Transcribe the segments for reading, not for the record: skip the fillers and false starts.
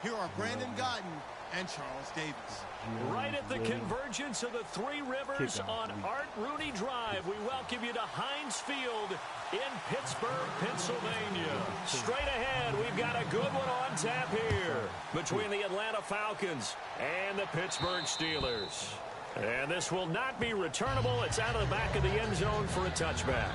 Here are Brandon Gotton and Charles Davis. Right at the convergence of the Three Rivers on Art Rooney Drive, we welcome you to Heinz Field in Pittsburgh, Pennsylvania. Straight ahead, we've got a good one on tap here between the Atlanta Falcons and the Pittsburgh Steelers. And this will not be returnable. It's out of the back of the end zone for a touchback.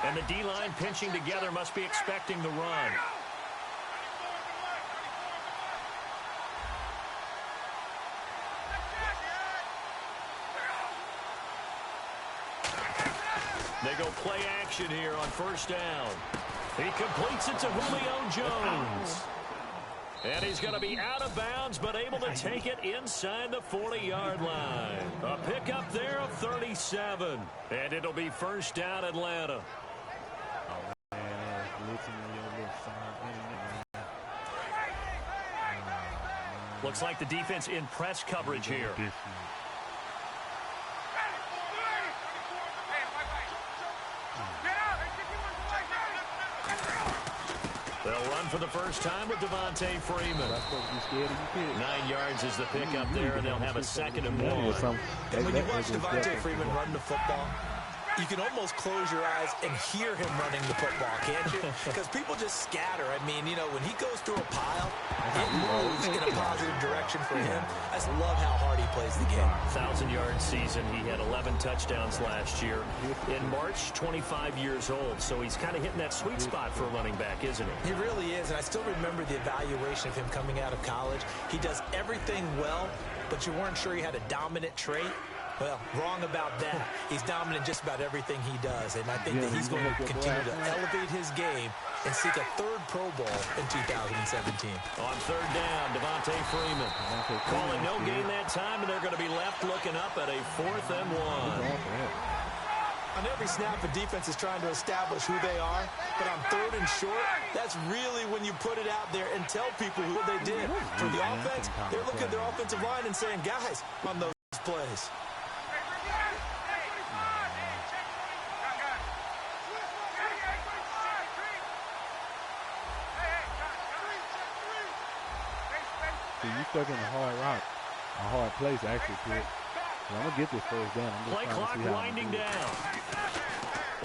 And the D-line pinching together must be expecting the run. They go play action here on first down. He completes it to Julio Jones. And he's going to be out of bounds, but able to take it inside the 40-yard line. A pickup there of 37. And it'll be first down Atlanta. Looks like the defense in press coverage here. They'll run for the first time with Devontae Freeman. 9 yards is the pickup there, and they'll have a 2nd and 1. And when you watch Devontae Freeman run the football, you can almost close your eyes and hear him running the football, can't you? Because people just scatter. I mean, you know, when he goes through a pile, it moves in a positive direction for him. I just love how hard he plays the game. 1,000-yard season. He had 11 touchdowns last year. In March, 25 years old. So he's kind of hitting that sweet spot for a running back, isn't he? He really is. And I still remember the evaluation of him coming out of college. He does everything well, but you weren't sure he had a dominant trait. Well, wrong about that. He's dominant just about everything he does, and I think that he's going to continue to elevate his game and seek a 3rd Pro Bowl in 2017. On 3rd down, Devontae Freeman. Calling no gain that time, and they're going to be left looking up at a 4th and 1. On every snap, the defense is trying to establish who they are, but on 3rd and short, that's really when you put it out there and tell people who they did. For the offense, they're looking at their offensive line and saying, guys, on those plays. So you stuck in a hard place actually, kid. So I'm gonna get this first down. Play clock winding down.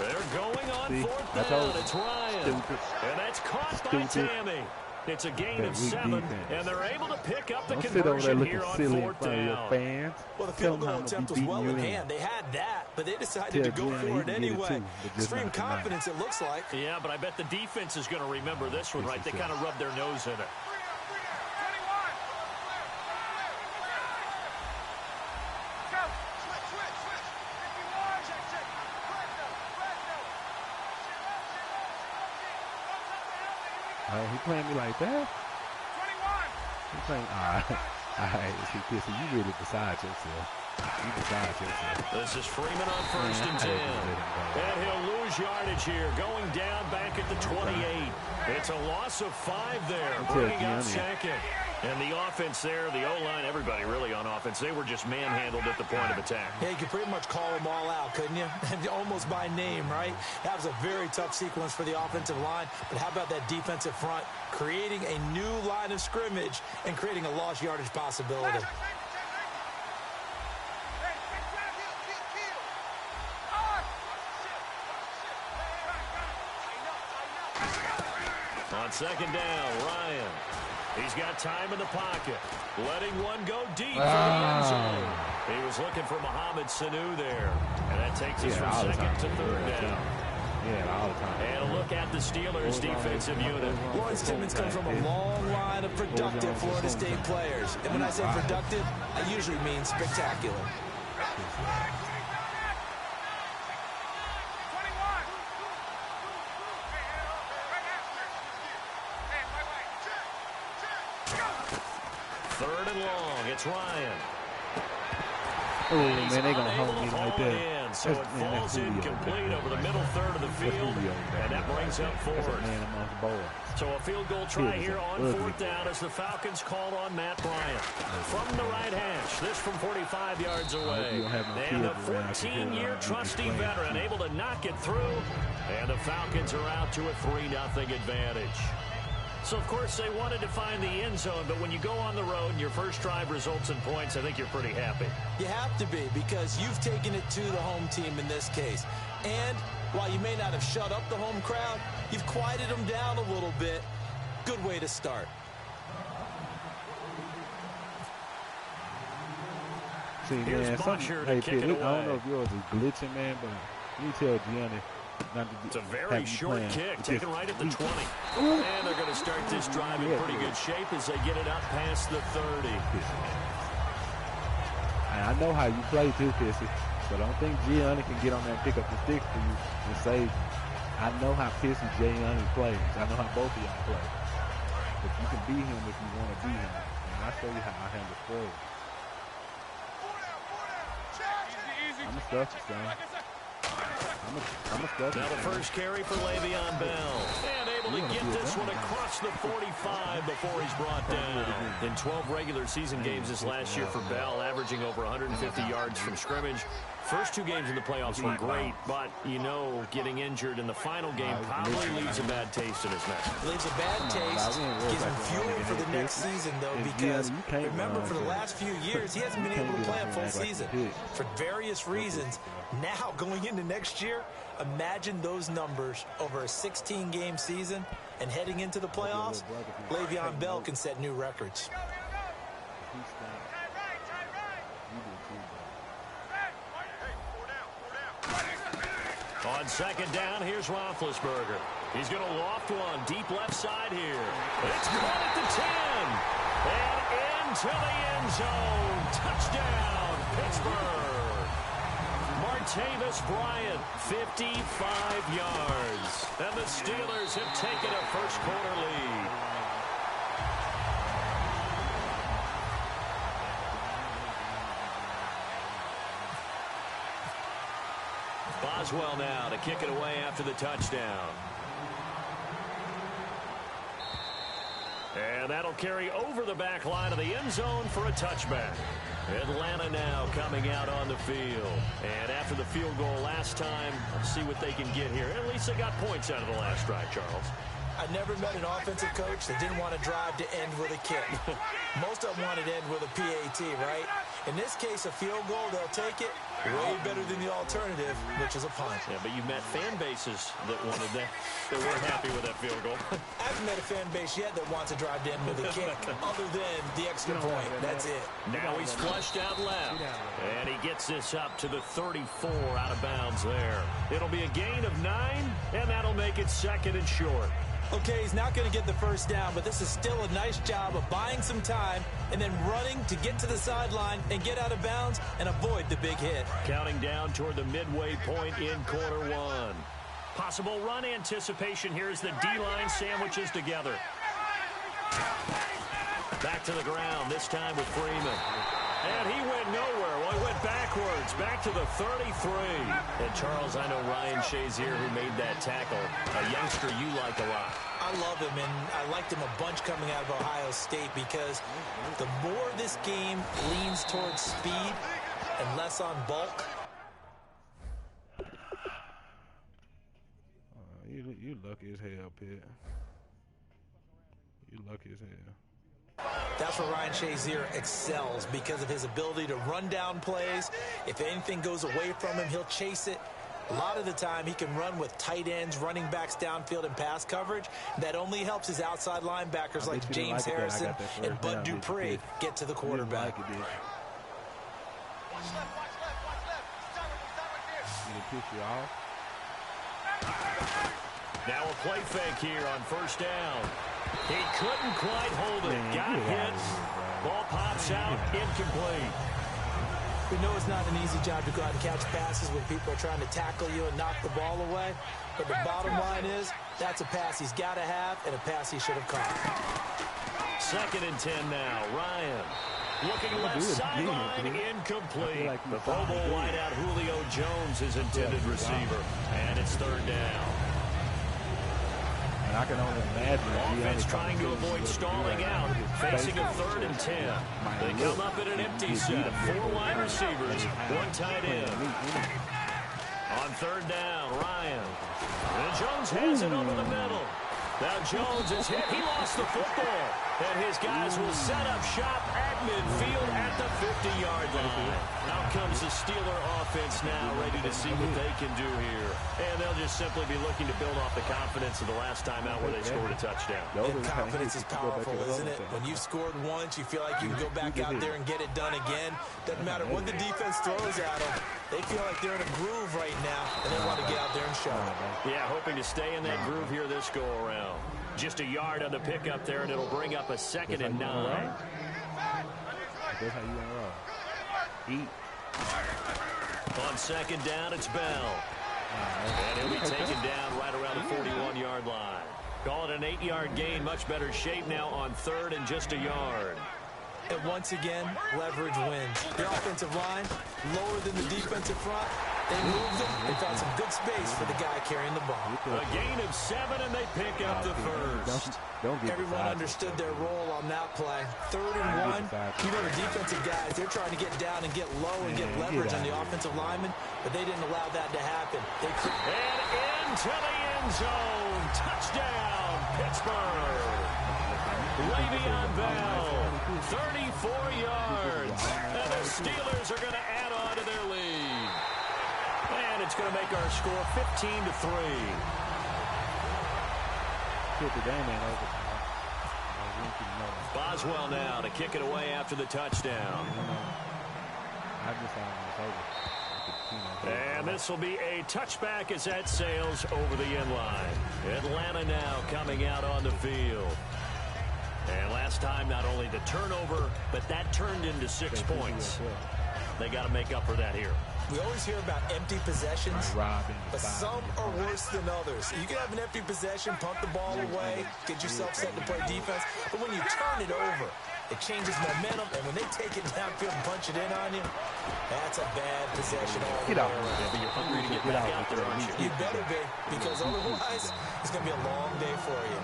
They're going on 4th down. It's Ryan. And that's caught by Tammy. It's a gain of 7, and they're able to pick up the conversion here on 4th down. Well, the field goal attempt was well in hand. They had that, but they decided to go for it anyway. Extreme confidence, it looks like. Yeah, but I bet the defense is going to remember this one, right? They kind of rubbed their nose in it. He playing me like that? 21. He playing, all right. See, Pissy, you really beside yourself. You beside yourself. This is Freeman on 1st and 10. And he'll lose yardage here, going down back at the 28. It's a loss of 5 there, bringing up 2nd. And the offense there, the O-line, everybody really on offense, they were just manhandled at the point of attack. Yeah, you could pretty much call them all out, couldn't you? Almost by name, right? That was a very tough sequence for the offensive line. But how about that defensive front creating a new line of scrimmage and creating a lost yardage possibility? On 2nd down, Ryan. He's got time in the pocket. Letting one go deep for the end zone. He was looking for Mohamed Sanu there. And that takes us from 2nd to 3rd down. Yeah, all the time. And a look at the Steelers' defensive unit. Lawrence Timmons comes from a long line of productive Florida State players. And when I say productive, I usually mean spectacular. Third and long. It's Ryan. Oh, man, they going to hold me like that. so it falls incomplete over the middle third of the field, and that brings up fourth. So a field goal try here on fourth down as the Falcons call on Matt Bryant. From the right hash, this from 45 yards away. And a 14-year trusty veteran able to knock it through, and the Falcons are out to a 3-0 advantage. So, of course, they wanted to find the end zone, but when you go on the road and your first drive results in points, I think you're pretty happy. You have to be, because you've taken it to the home team in this case. And while you may not have shut up the home crowd, you've quieted them down a little bit. Good way to start. See, man, hey, Pitt, I don't know if yours is glitching, man, but you tell Gianni. It's a very short kick, taken right at the 20. And they're going to start this drive in pretty good shape as they get it up past the 30. I know how you play too, Pissy, but I don't think Gianni can get on there and pick up the stick for you and save you. I know how Pissy Gianni plays. I know how both of y'all play. But you can beat him if you want to beat him. And I'll show you how I handle squares. I'm a stuffy, son. Now the first carry for Le'Veon Bell. And able to get this one across the 45 before he's brought down. In 12 regular season games this last year for Bell, averaging over 150 yards from scrimmage. First 2 games in the playoffs were great, but, you know, getting injured in the final game probably leaves a bad taste in his mouth. Leaves a bad taste, gives him fuel for the next season, though, because remember, for the last few years, he hasn't been able to play a full season for various reasons. Now, going into next year, imagine those numbers over a 16-game season, and heading into the playoffs, Le'Veon Bell can set new records. On second down, here's Roethlisberger. He's going to loft one deep left side here. It's caught at the 10. And into the end zone. Touchdown, Pittsburgh. Martavis Bryant, 55 yards. And the Steelers have taken a first quarter lead. Boswell now to kick it away after the touchdown. And that'll carry over the back line of the end zone for a touchback. Atlanta now coming out on the field. And after the field goal last time, let's see what they can get here. At least they got points out of the last drive, Charles. I never met an offensive coach that didn't want to drive to end with a kick. Most of them wanted to end with a PAT, right? In this case, a field goal, they'll take it. Way better than the alternative, which is a punt. Yeah, but you've met fan bases that wanted that. They weren't happy with that field goal. I haven't met a fan base yet that wants to drive to end with a kick, other than the extra point. That's it. Now he's flushed out left. And he gets this up to the 34 out of bounds there. It'll be a gain of 9, and that'll make it second and short. Okay, he's not going to get the first down, but this is still a nice job of buying some time and then running to get to the sideline and get out of bounds and avoid the big hit. Counting down toward the midway point in quarter one. Possible run anticipation here as the D-line sandwiches together. Back to the ground, this time with Freeman. And he went nowhere. Well, he went backwards, back to the 33. And, Charles, I know Ryan Shazier, who made that tackle, a youngster you like a lot. I love him, and I liked him a bunch coming out of Ohio State because the more this game leans towards speed and less on bulk. You lucky as hell, Pitt. You lucky as hell. That's where Ryan Shazier excels because of his ability to run down plays. If anything goes away from him, he'll chase it. A lot of the time, he can run with tight ends, running backs downfield, and pass coverage. That only helps his outside linebackers like James Harrison and Bud Dupree get to the quarterback. Now a play fake here on first down. He couldn't quite hold it. Got hit. Ball pops out. Incomplete. We know it's not an easy job to go out and catch passes when people are trying to tackle you and knock the ball away. But the bottom line is that's a pass he's got to have and a pass he should have caught. Second and 10 now. Ryan. Looking left sideline, incomplete. The Pro Bowl wideout Julio Jones is intended receiver, and it's third down. And I can only imagine. Offense trying to avoid stalling out, facing a 3rd and 10. They come up in an empty set. 4 wide receivers, 1 tight end. On third down, Ryan. And Jones has it over the middle. Now Jones is hit. He lost the football. And his guys will set up shop at midfield at the 50-yard line. Out comes the Steeler offense now, ready to see what they can do here. And they'll just simply be looking to build off the confidence of the last time out where they scored a touchdown. And confidence is powerful, isn't it? When you've scored once, you feel like you can go back out there and get it done again. Doesn't matter what the defense throws at them. They feel like they're in a groove right now, and they want to get out there and show it. Yeah, hoping to stay in that groove here this go-around. Just a yard on the pickup there, and it'll bring up a 2nd and 9. That's how you want to roll. Eat. On 2nd down, it's Bell. And he'll be taken down right around the 41-yard line. Call it an 8-yard gain. Much better shape now on 3rd and just a yard. And once again, leverage wins. The offensive line, lower than the defensive front. They moved them. They found some good space for the guy carrying the ball. A gain of 7, and they pick up the first. Everyone understood their role on that play. 3rd and 1. You know, the defensive guys, they're trying to get down and get low and get leverage on the offensive lineman, but they didn't allow that to happen. And into the end zone. Touchdown, Pittsburgh. Le'Veon Bell, 34 yards. And the Steelers are going to add on to their lead. And it's going to make our score 15-3. Boswell now to kick it away after the touchdown. And this will be a touchback as that sails over the end line. Atlanta now coming out on the field. And last time, not only the turnover, but that turned into 6 points. They got to make up for that here. We always hear about empty possessions, but some are worse than others. You can have an empty possession, pump the ball away, get yourself set to play defense, but when you turn it over, it changes momentum, and when they take it downfield and punch it in on you, that's a bad possession all the way around. But you're hungry to get back out there, aren't you? You better be, because otherwise, it's going to be a long day for you.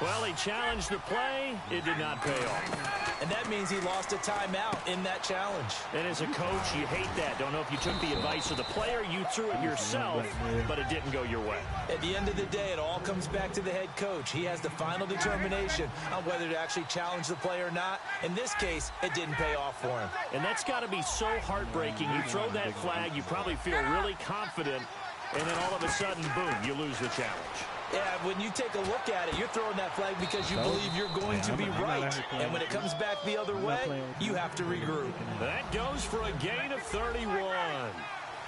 Well, he challenged the play. It did not pay off. And that means he lost a timeout in that challenge. And as a coach, you hate that. Don't know if you took the advice of the player, you threw it yourself, but it didn't go your way. At the end of the day, it all comes back to the head coach. He has the final determination on whether to actually challenge the play or not. In this case, it didn't pay off for him. And that's got to be so heartbreaking. You throw that flag, you probably feel really confident, and then all of a sudden, boom, you lose the challenge. Yeah, when you take a look at it, you're throwing that flag because you believe you're going to be right. And when it comes back the other way, you have to regroup. That goes for a gain of 31.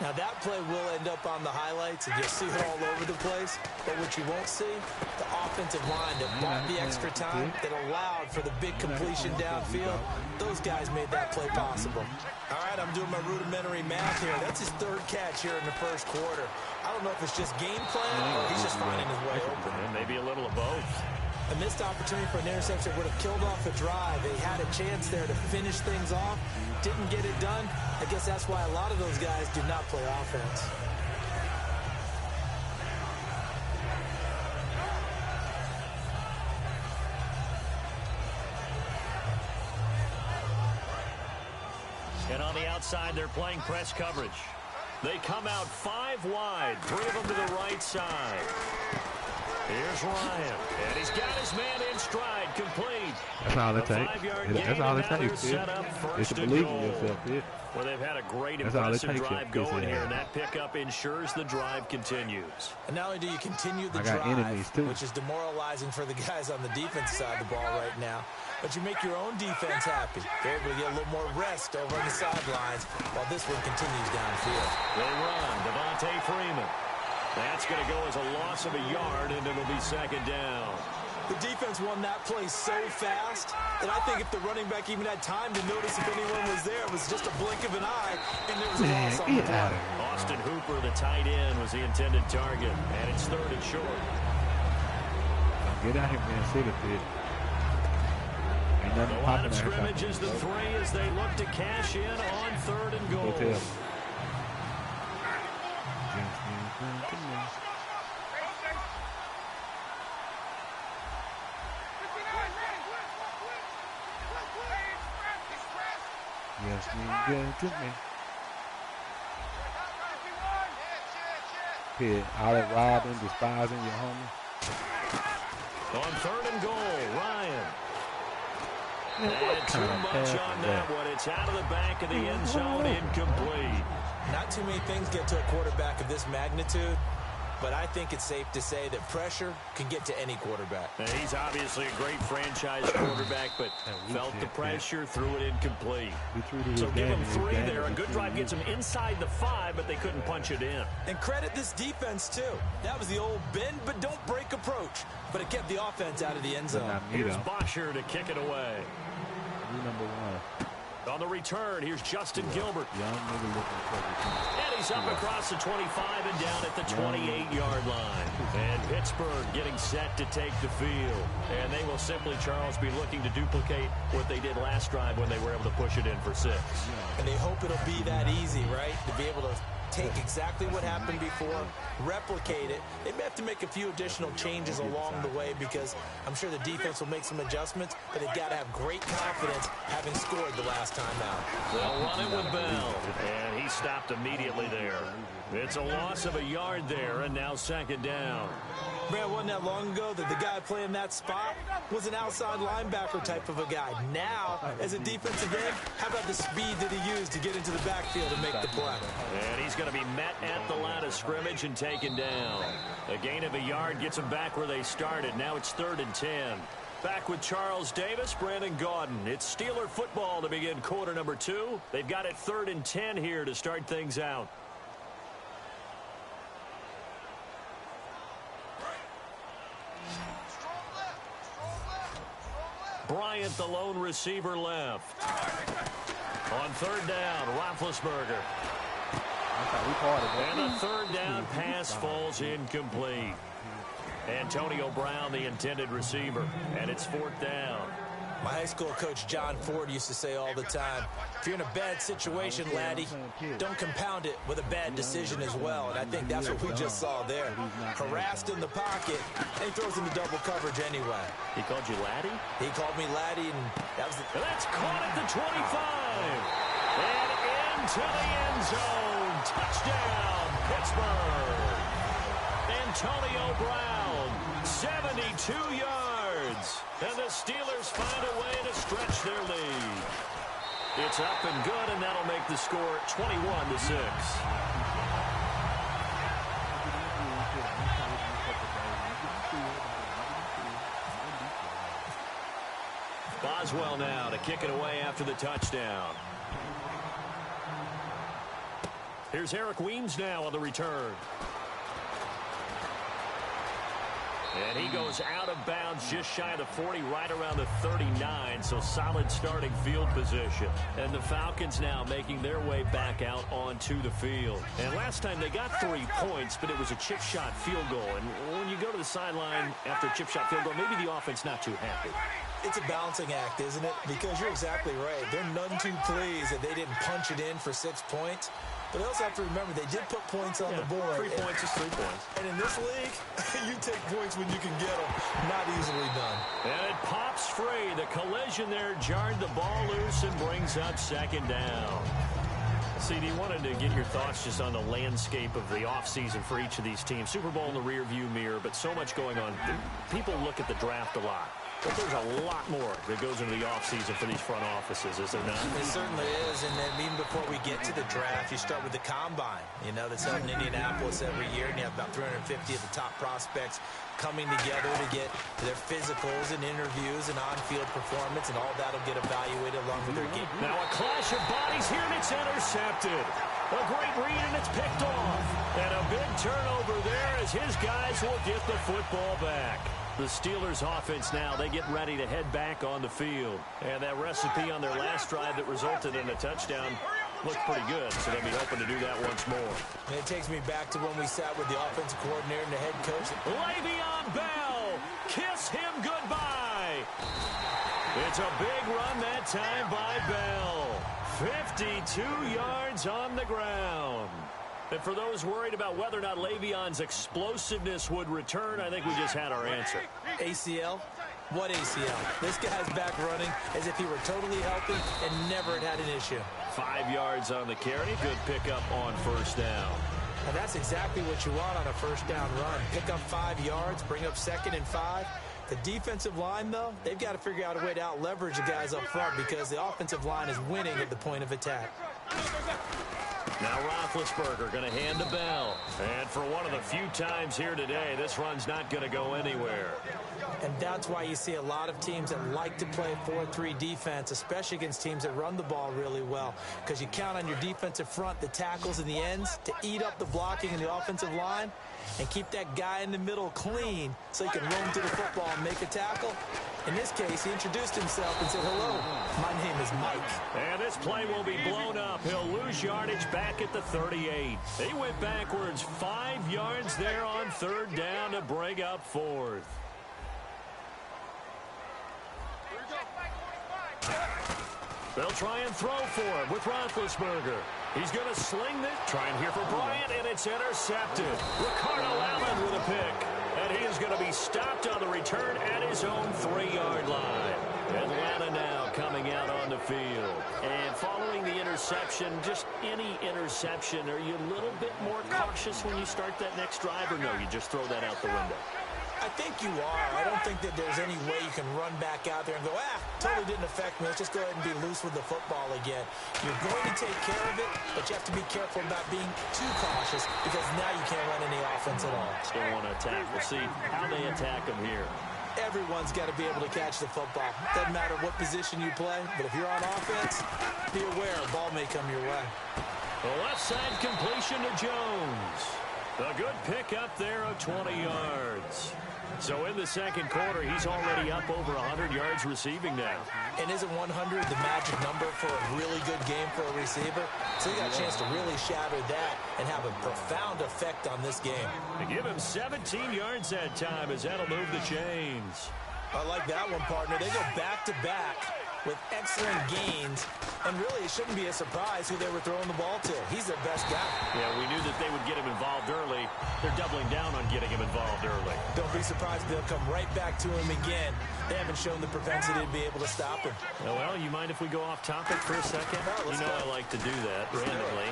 Now, that play will end up on the highlights, and you'll see it all over the place. But what you won't see, the offensive line that bought the extra time, that allowed for the big completion downfield, those guys made that play possible. All right, I'm doing my rudimentary math here. That's his 3rd catch here in the 1st quarter. I don't know if it's just game plan or he's just finding his way open. And maybe a little of both. A missed opportunity for an interception would have killed off a drive. They had a chance there to finish things off. Didn't get it done. I guess that's why a lot of those guys do not play offense. And on the outside, they're playing press coverage. They come out 5 wide, 3 of them to the right side. Here's Ryan, and he's got his man in stride, complete. That's all it takes. That's all it takes. It's to believe in yourself. Well, they've had a great, impressive drive going here, and that pickup ensures the drive continues. And not only do you continue the drive, which is demoralizing for the guys on the defense side of the ball right now, but you make your own defense happy. They're able to get a little more rest over on the sidelines while this one continues downfield. They run, Devontae Freeman. That's going to go as a loss of a yard, and it'll be 2nd down. The defense won that play so fast that I think if the running back even had time to notice if anyone was there, it was just a blink of an eye, and there was a loss on the play. Austin Hooper, the tight end, was the intended target, and it's 3rd and short. Get out here, man. See the pit. Ain't nothing The line of scrimmage is the 3 as they look to cash in on 3rd and goal. Yes, good to me. Pit, out of robbing, despising your homie. On 3rd and goal, Ryan. And too much on that one. It's out of the back of the end zone, incomplete. Not too many things get to a quarterback of this magnitude, but I think it's safe to say that pressure can get to any quarterback. And he's obviously a great franchise quarterback, but felt the pressure, threw it incomplete. So give him 3 there. A good drive gets him inside the 5, but they couldn't punch it in. And credit this defense, too. That was the old bend but don't break approach, but it kept the offense out of the end zone. Here's Bosher to kick it away. Number 1. On the return, here's Justin Gilbert. And he's up across the 25 and down at the 28-yard line. And Pittsburgh getting set to take the field. And they will simply, Charles, be looking to duplicate what they did last drive when they were able to push it in for 6. And they hope it'll be that easy, right? To be able to take exactly what happened before, replicate it. They may have to make a few additional changes along the way because I'm sure the defense will make some adjustments, but they've got to have great confidence having scored the last time out. They'll run it with Bell, and he stopped immediately there. It's a loss of a yard there, and now 2nd down. Man, wasn't that long ago that the guy playing that spot was an outside linebacker type of a guy. Now, as a defensive end, how about the speed that he used to get into the backfield and make the play? And he's going to be met at the line of scrimmage and taken down. A gain of a yard gets them back where they started. Now it's 3rd and 10. Back with Charles Davis, Brandon Gaudin. It's Steeler football to begin quarter number 2. They've got it 3rd and 10 here to start things out. Bryant, the lone receiver, left. On 3rd down, Roethlisberger. And the 3rd down pass falls incomplete. Antonio Brown, the intended receiver, and it's 4th down. My high school coach John Ford used to say all the time, if you're in a bad situation, laddie, don't compound it with a bad decision as well. And I think that's what we just saw there. Harassed in the pocket, and he throws into double coverage anyway. He called you laddie? He called me laddie, and that was the... And that's caught at the 25. And into the end zone. Touchdown, Pittsburgh. Antonio Brown, 72 yards. And the Steelers find a way to stretch their lead. It's up and good, and that'll make the score 21-6. Boswell now to kick it away after the touchdown. Here's Eric Weems now on the return. And he goes out of bounds just shy of the 40, right around the 39, so solid starting field position. And the Falcons now making their way back out onto the field. And last time they got 3 points, but it was a chip shot field goal. And when you go to the sideline after a chip shot field goal, maybe the offense not too happy. It's a balancing act, isn't it? Because you're exactly right. They're none too pleased that they didn't punch it in for 6 points. But they also have to remember they did put points on the board. 3 points is 3 points. And in this league, you take points when you can get them. Not easily done. And it pops free. The collision there jarred the ball loose and brings up 2nd down. CD, wanted to get your thoughts just on the landscape of the offseason for each of these teams. Super Bowl in the rearview mirror, but so much going on. People look at the draft a lot. But there's a lot more that goes into the offseason for these front offices, is there not? It certainly is. And then even before we get to the draft, you start with the combine. You know, that's held in Indianapolis every year, and you have about 350 of the top prospects coming together to get their physicals and interviews and on-field performance, and all that will get evaluated along with their game. Now a clash of bodies here, and it's intercepted. A great read, and it's picked off. And a big turnover there as his guys will get the football back. The Steelers offense now, they get ready to head back on the field. And that recipe on their last drive that resulted in a touchdown looked pretty good, so they'll be hoping to do that once more. And it takes me back to when we sat with the offensive coordinator and the head coach. Le'Veon Bell, kiss him goodbye. It's a big run that time by Bell. 52 yards on the ground. And for those worried about whether or not Le'Veon's explosiveness would return, I think we just had our answer. ACL? What ACL? This guy's back running as if he were totally healthy and never had an issue. 5 yards on the carry. Good pickup on first down. And that's exactly what you want on a first down run. Pick up 5 yards, bring up 2nd and 5. The defensive line, though, they've got to figure out a way to out-leverage the guys up front because the offensive line is winning at the point of attack. Now Roethlisberger going to hand to Bell. And for one of the few times here today, this run's not going to go anywhere. And that's why you see a lot of teams that like to play 4-3 defense, especially against teams that run the ball really well, because you count on your defensive front, the tackles and the ends, to eat up the blocking in the offensive line and keep that guy in the middle clean so he can roam to the football and make a tackle. In this case, he introduced himself and said, "Hello, my name is Mike." And this play will be blown up. He'll lose yardage back at the 38. He went backwards 5 yards there on third down to bring up fourth. They'll try and throw for him with Roethlisberger. He's going to sling this. Trying here for Bryant, and it's intercepted. Ricardo Allen with a pick. And he is going to be stopped on the return at his own 3-yard line. Atlanta now coming out on the field. And following the interception, just any interception, are you a little bit more cautious when you start that next drive, or no, you just throw that out the window? I think you are. I don't think that there's any way you can run back out there and go, totally didn't affect me. Let's just go ahead and be loose with the football again. You're going to take care of it, but you have to be careful about being too cautious because now you can't run any offense at all. Still want to attack. We'll see how they attack them here. Everyone's got to be able to catch the football. Doesn't matter what position you play, but if you're on offense, be aware a ball may come your way. The left side completion to Jones. A good pick up there of 20 yards. So in the second quarter, he's already up over 100 yards receiving now. And isn't 100 the magic number for a really good game for a receiver? So he got a chance to really shatter that and have a profound effect on this game. They give him 17 yards that time as that'll move the chains. I like that one, partner. They go back-to-back with excellent gains. And really, it shouldn't be a surprise who they were throwing the ball to. He's their best guy. Yeah, we knew that they would get him involved early. They're doubling down on getting him involved early. Don't be surprised if they'll come right back to him again. They haven't shown the propensity to be able to stop him. Well, you mind if we go off topic for a second? You know I like to do that randomly.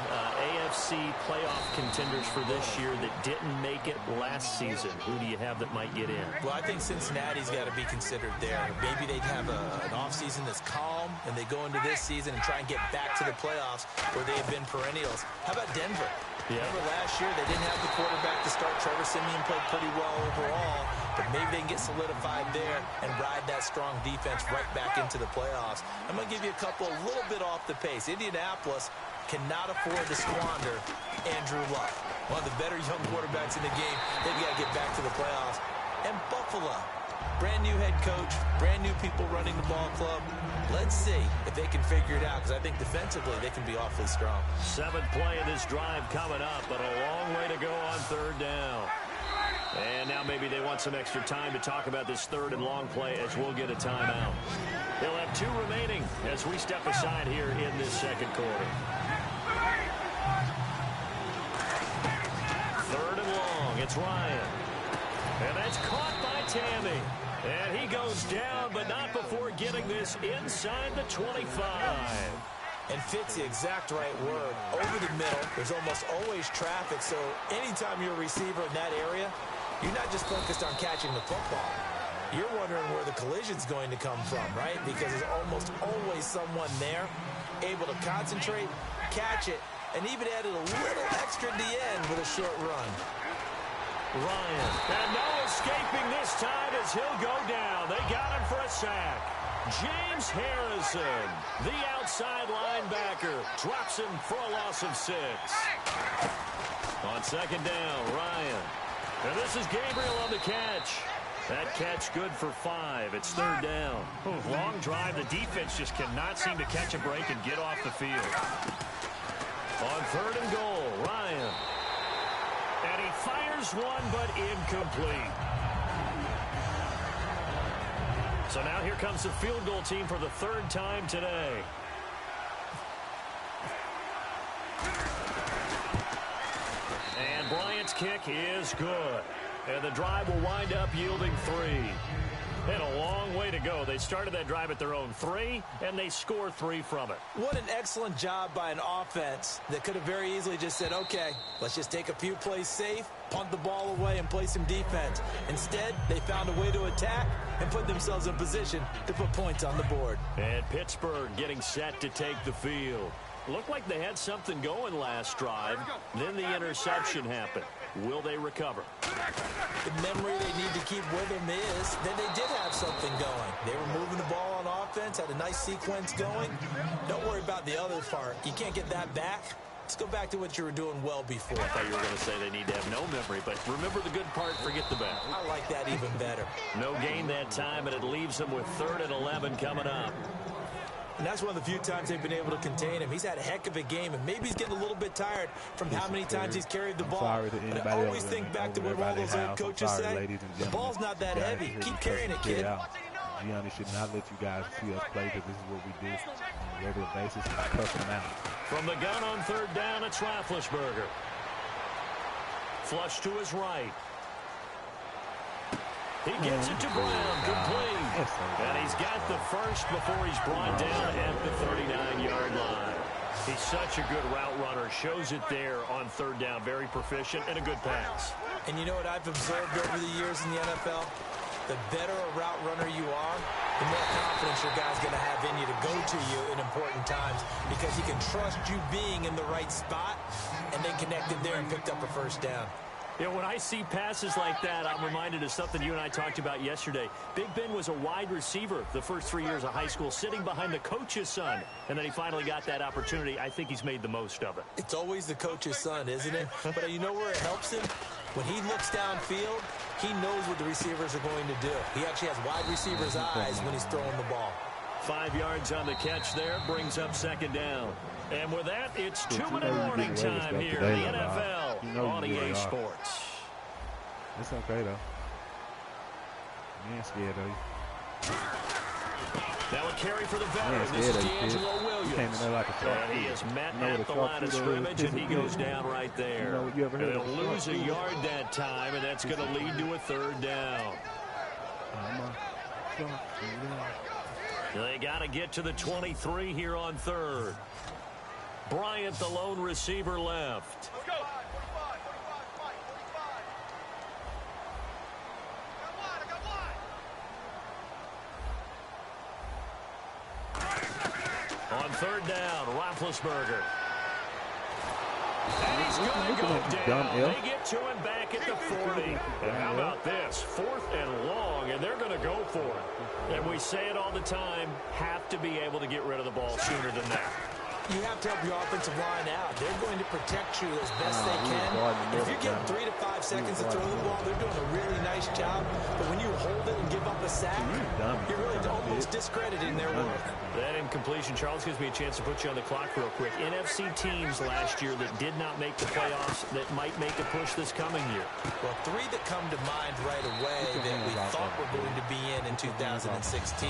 AFC playoff contenders for this year that didn't make it last season. Who do you have that might get in? Well, I think Cincinnati's got to be considered there. Maybe they'd have an offseason that's calm, and they go into this season and try and get back to the playoffs where they have been perennials. How about Denver? Yeah. Remember last year, they didn't have the quarterback to start. Trevor Siemian played pretty well overall, but maybe they can get solidified there and ride that strong defense right back into the playoffs. I'm going to give you a couple a little bit off the pace. Indianapolis cannot afford to squander Andrew Luck, one of the better young quarterbacks in the game. They've got to get back to the playoffs. And Buffalo, brand new head coach, brand new people running the ball club. Let's see if they can figure it out, because I think defensively they can be awfully strong. 7th play of this drive coming up, but a long way to go on third down. And now maybe they want some extra time to talk about this third and long play as we'll get a timeout. They'll have 2 remaining as we step aside here in this second quarter. 3rd and long, it's Ryan. And that's caught by Tammy. And he goes down, but not before getting this inside the 25. And fits the exact right word. Over the middle, there's almost always traffic, so anytime you're a receiver in that area, you're not just focused on catching the football. You're wondering where the collision's going to come from, right? Because there's almost always someone there able to concentrate, catch it, and even added a little extra at the end with a short run. Ryan, and no escaping this time as he'll go down. They got him for a sack. James Harrison, the outside linebacker, drops him for a loss of 6. On second down, Ryan. And this is Gabriel on the catch. That catch good for 5. It's 3rd down. Long drive. The defense just cannot seem to catch a break and get off the field. On 3rd and goal, Ryan. And he fires one, but incomplete. So now here comes the field goal team for the 3rd time today. And Bryant's kick is good. And the drive will wind up yielding 3. And a long way to go. They started that drive at their own 3, and they scored 3 from it. What an excellent job by an offense that could have very easily just said, okay, let's just take a few plays safe, punt the ball away, and play some defense. Instead, they found a way to attack and put themselves in position to put points on the board. And Pittsburgh getting set to take the field. Looked like they had something going last drive. Then the interception happened. Will they recover? The memory they need to keep with them is that they did have something going. They were moving the ball on offense, had a nice sequence going. Don't worry about the other part. You can't get that back. Let's go back to what you were doing well before. I thought you were going to say they need to have no memory, but remember the good part, forget the bad. I like that even better. No gain that time, and it leaves them with 3rd and 11 coming up. And that's one of the few times they've been able to contain him. He's had a heck of a game, and maybe he's getting a little bit tired from how many times he's carried the ball. But I always think back to what all those old coaches say. The ball's not that heavy. Keep carrying it, kid. Gianni should not let you guys see us play because this is what we do on a regular basis. Tough them out. From the gun on 3rd down, it's Roethlisberger. Flush to his right. He gets it to Brown, complete. And he's got the first before he's brought down at the 39-yard line. He's such a good route runner. Shows it there on 3rd down. Very proficient and a good pass. And you know what I've observed over the years in the NFL? The better a route runner you are, the more confidence your guy's going to have in you to go to you in important times because he can trust you being in the right spot and then connected there and picked up a 1st down. You know, when I see passes like that, I'm reminded of something you and I talked about yesterday. Big Ben was a wide receiver the first 3 years of high school, sitting behind the coach's son. And then he finally got that opportunity. I think he's made the most of it. It's always the coach's son, isn't it? But you know where it helps him? When he looks downfield, he knows what the receivers are going to do. He actually has wide receivers' eyes when he's throwing the ball. 5 yards on the catch there, brings up 2nd down. And with that, it's 2-minute warning time here in the NFL on EA Sports. It's okay, though. You ain't scared, though. Now a carry for the veteran. This is D'Angelo Williams. And he is met at the line of scrimmage, and he goes down right there. They'll lose a yard that time, and that's going to lead to a 3rd down. They got to get to the 23 here on 3rd. Bryant, the lone receiver, left. Let's go. On 3rd down, Roethlisberger. And he's going to go down. They get to him back at the 40. And how about this? 4th and long, and they're going to go for it. And we say it all the time, have to be able to get rid of the ball sooner than that. You have to help your offensive line out. They're going to protect you as best they can. If you're getting 3 to 5 seconds to throw the ball, they're doing a really nice job. But when you hold it and give up a sack, you're really almost discrediting their work. That incompletion, Charles, gives me a chance to put you on the clock real quick. NFC teams last year that did not make the playoffs that might make a push this coming year. Well, 3 that come to mind right away that we thought were going to be in 2016.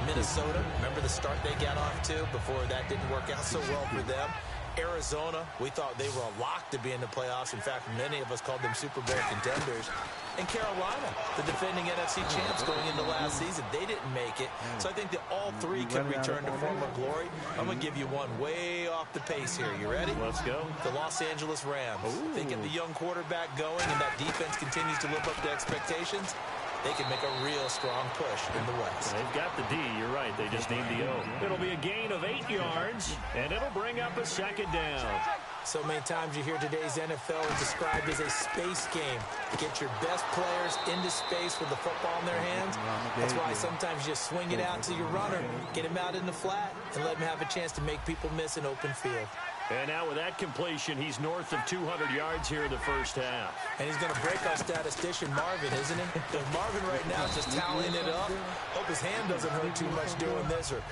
Minnesota, remember the start they got off to before that didn't work out so well for them. Arizona, we thought they were a lock to be in the playoffs. In fact, many of us called them Super Bowl contenders. And Carolina, the defending NFC champs going into last season, they didn't make it. So I think that all 3 can return to former glory. I'm going to give you one way off the pace here. You ready? Let's go. The Los Angeles Rams. They get the young quarterback going, and that defense continues to live up to expectations. They can make a real strong push in the West. They've got the D, you're right. They just need the O. It'll be a gain of 8 yards, and it'll bring up a 2nd down. So many times you hear today's NFL is described as a space game. Get your best players into space with the football in their hands. That's why sometimes you just swing it out to your runner, get him out in the flat, and let him have a chance to make people miss an open field. And now with that completion, he's north of 200 yards here in the first half. And he's going to break our statistician Marvin, isn't he? Because Marvin right now is just tallying it up. Hope his hand doesn't hurt too much doing this or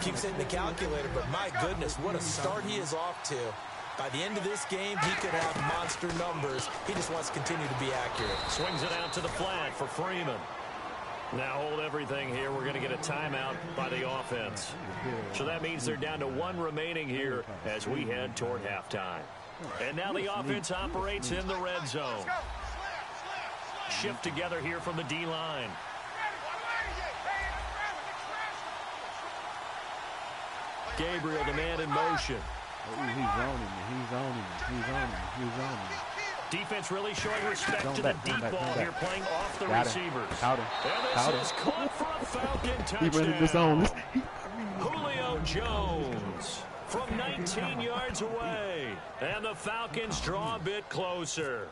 keeps hitting the calculator. But my goodness, what a start he is off to. By the end of this game, he could have monster numbers. He just wants to continue to be accurate. Swings it out to the flat for Freeman. Now hold everything here. We're going to get a timeout by the offense. So that means they're down to one remaining here as we head toward halftime. And now the offense operates in the red zone. Shift together here from the D-line. Gabriel, the man in motion. He's on him. He's on him. He's on him. He's on him. Defense really showing respect to the deep ball here, playing off the receivers. Caught him. And this is caught for a Falcon touchdown. He running this on. Julio Jones from 19 yards away. And the Falcons draw a bit closer.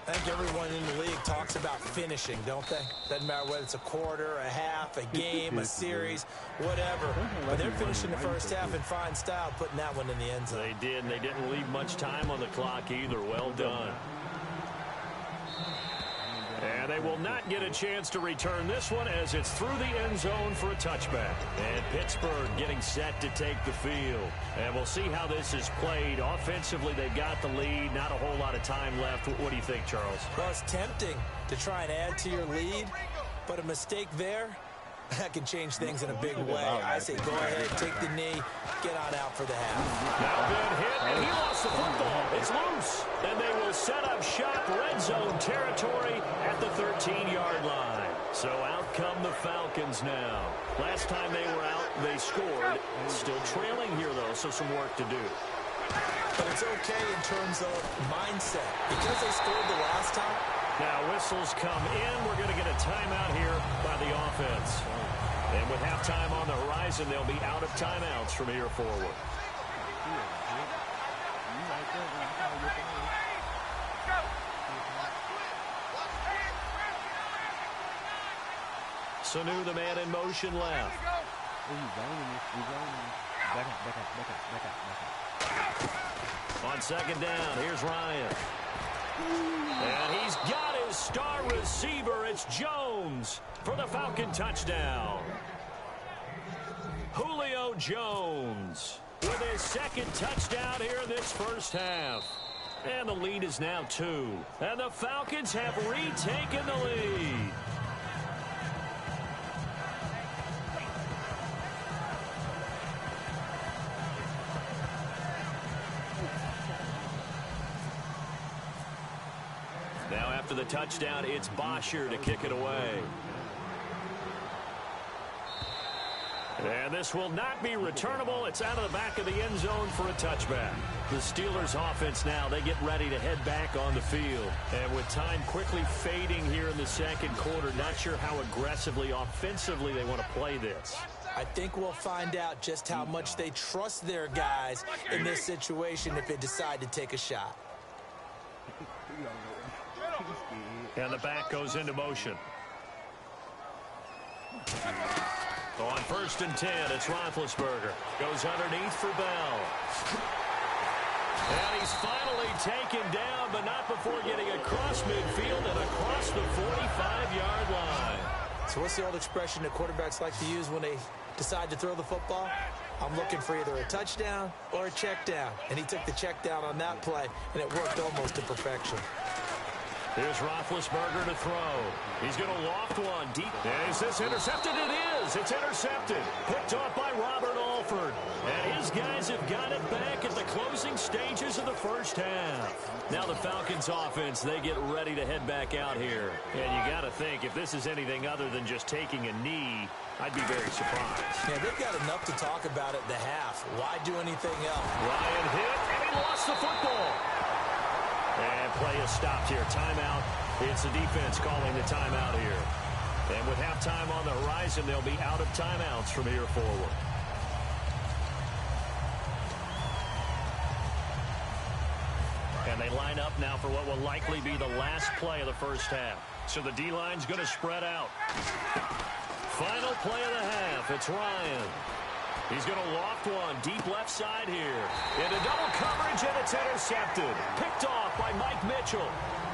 I think everyone in the league talks about finishing, don't they? Doesn't matter whether it's a quarter, a half, a game, a series, whatever. But they're finishing the first half in fine style, putting that one in the end zone. They did, and they didn't leave much time on the clock either. Well done. And they will not get a chance to return this one as it's through the end zone for a touchback. And Pittsburgh getting set to take the field. And we'll see how this is played. Offensively, they've got the lead. Not a whole lot of time left. What do you think, Charles? Well, it's tempting to try and add to your lead, but a mistake there, that can change things in a big way. I say go ahead, take the knee, get on out for the half. Now good hit, and he lost the football. It's loose. And they will set up shop red zone territory at the 13-yard line. So out come the Falcons now. Last time they were out, they scored. Still trailing here, though, so some work to do. But it's okay in terms of mindset. Because they scored the last time. Now whistles come in. We're going to get a timeout here by the offense. And with halftime on the horizon, they'll be out of timeouts from here forward. Sanu, the man in motion, left. On second down, here's Ryan. And he's got his star receiver. It's Jones for the Falcon touchdown. Julio Jones with his second touchdown here in this first half. And the lead is now 2. And the Falcons have retaken the lead. Now after the touchdown, it's Bosher to kick it away. And this will not be returnable. It's out of the back of the end zone for a touchback. The Steelers offense now, they get ready to head back on the field. And with time quickly fading here in the second quarter, not sure how aggressively, offensively they want to play this. I think we'll find out just how much they trust their guys in this situation if they decide to take a shot. And the back goes into motion. On 1st and 10, it's Roethlisberger. Goes underneath for Bell. And he's finally taken down, but not before getting across midfield and across the 45-yard line. So what's the old expression that quarterbacks like to use when they decide to throw the football? I'm looking for either a touchdown or a check down. And he took the check down on that play, and it worked almost to perfection. Here's Roethlisberger to throw. He's going to loft one deep. And is this intercepted? It is. It's intercepted. Picked off by Robert Alford. And his guys have got it back at the closing stages of the first half. Now the Falcons offense, they get ready to head back out here. And you got to think, if this is anything other than just taking a knee, I'd be very surprised. Yeah, they've got enough to talk about at the half. Why do anything else? Ryan hit, and he lost the football. And play is stopped here. Timeout. It's the defense calling the timeout here. And with halftime on the horizon, they'll be out of timeouts from here forward. And they line up now for what will likely be the last play of the first half. So the D-line's going to spread out. Final play of the half. It's Ryan. He's going to loft one deep left side here. Into double coverage, and it's intercepted. Picked off by Mike Mitchell.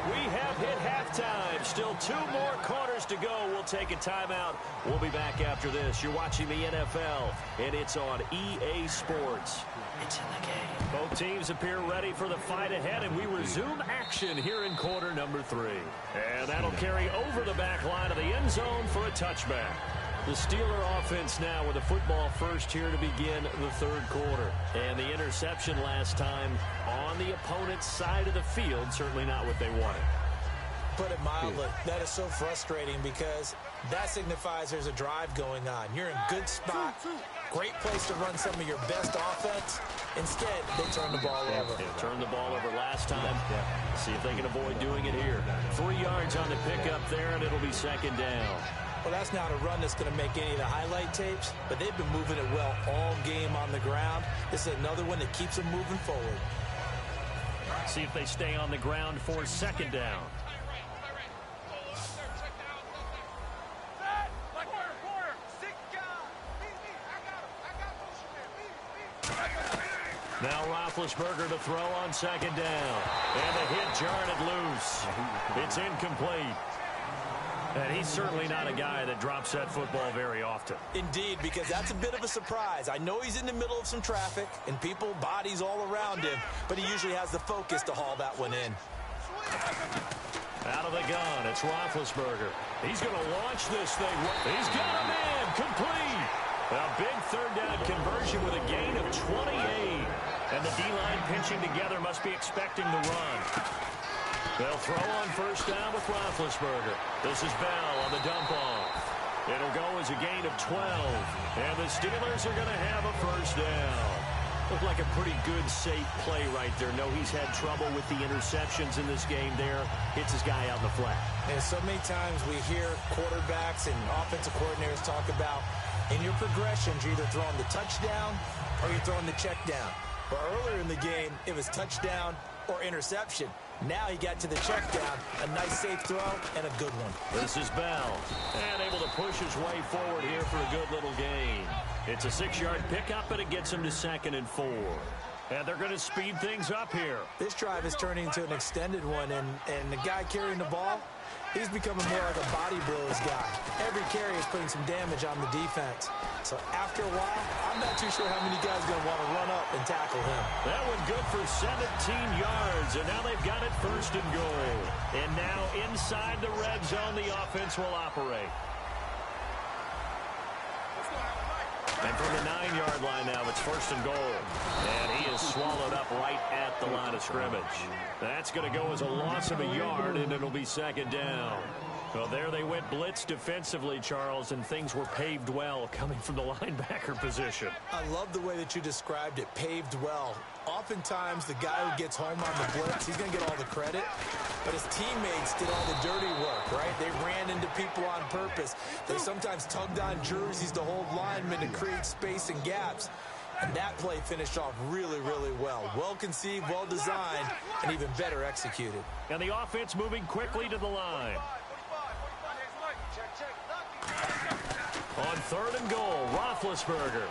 We have hit halftime. Still 2 more quarters to go. We'll take a timeout. We'll be back after this. You're watching the NFL, and it's on EA Sports. It's in the game. Both teams appear ready for the fight ahead, and we resume action here in quarter number 3. And that'll carry over the back line of the end zone for a touchback. The Steeler offense now with the football first here to begin the third quarter. And the interception last time on the opponent's side of the field, certainly not what they wanted. Put it mildly, that is so frustrating because that signifies there's a drive going on. You're in good spot, great place to run some of your best offense. Instead, they turn the ball over. Yeah, turned the ball over last time. See if they can avoid doing it here. 3 yards on the pickup there, and it'll be second down. Well, that's not a run that's going to make any of the highlight tapes, but they've been moving it well all game on the ground. This is another one that keeps them moving forward. See if they stay on the ground for second down. Now Roethlisberger to throw on second down. And the hit jarred it loose. It's incomplete. And he's certainly not a guy that drops that football very often. Indeed, because that's a bit of a surprise. I know he's in the middle of some traffic and people, bodies all around him, but he usually has the focus to haul that one in. Out of the gun, it's Roethlisberger. He's going to launch this thing. He's got a man, complete. A big third down conversion with a gain of 28. And the D-line pinching together must be expecting the run. They'll throw on first down with Roethlisberger. This is Bell on the dump-off. It'll go as a gain of 12. And the Steelers are going to have a first down. Looked like a pretty good, safe play right there. No, he's had trouble with the interceptions in this game there. Hits his guy out in the flat. And so many times we hear quarterbacks and offensive coordinators talk about in your progressions, you're either throwing the touchdown or you're throwing the check down. But earlier in the game, it was touchdown or interception. Now he got to the check down, a nice safe throw, and a good one. This is Bell, and able to push his way forward here for a good little gain. It's a 6-yard pickup, and it gets him to 2nd and 4. And they're going to speed things up here. This drive is turning into an extended one, and the guy carrying the ball, he's becoming more like a body blows guy. Every carry is putting some damage on the defense. So after a while, I'm not too sure how many guys are going to want to run up and tackle him. That one good for 17 yards, and now they've got it 1st and goal. And now inside the red zone, the offense will operate. And from the 9-yard line now, it's 1st and goal. And he is swallowed up right at the line of scrimmage. That's going to go as a loss of a yard, and it'll be 2nd down. Well, there they went blitz defensively, Charles, and things were paved well coming from the linebacker position. I love the way that you described it, paved well. Oftentimes, the guy who gets home on the blitz, he's going to get all the credit, but his teammates did all the dirty work, right? They ran into people on purpose. They sometimes tugged on jerseys to hold linemen to create space and gaps. And that play finished off really, really well. Well conceived, well designed, and even better executed. And the offense moving quickly to the line. On 3rd and goal, Roethlisberger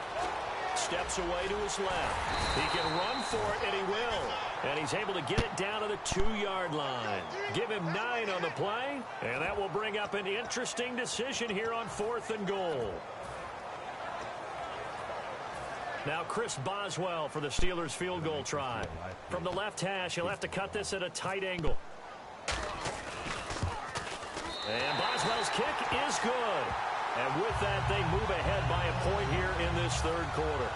steps away to his left. He can run for it, and he will. And he's able to get it down to the 2-yard line. Give him 9 on the play, and that will bring up an interesting decision here on 4th and goal. Now Chris Boswell for the Steelers field goal try. From the left hash, he'll have to cut this at a tight angle. And Boswell's kick is good. And with that, they move ahead by a point here in this 3rd quarter.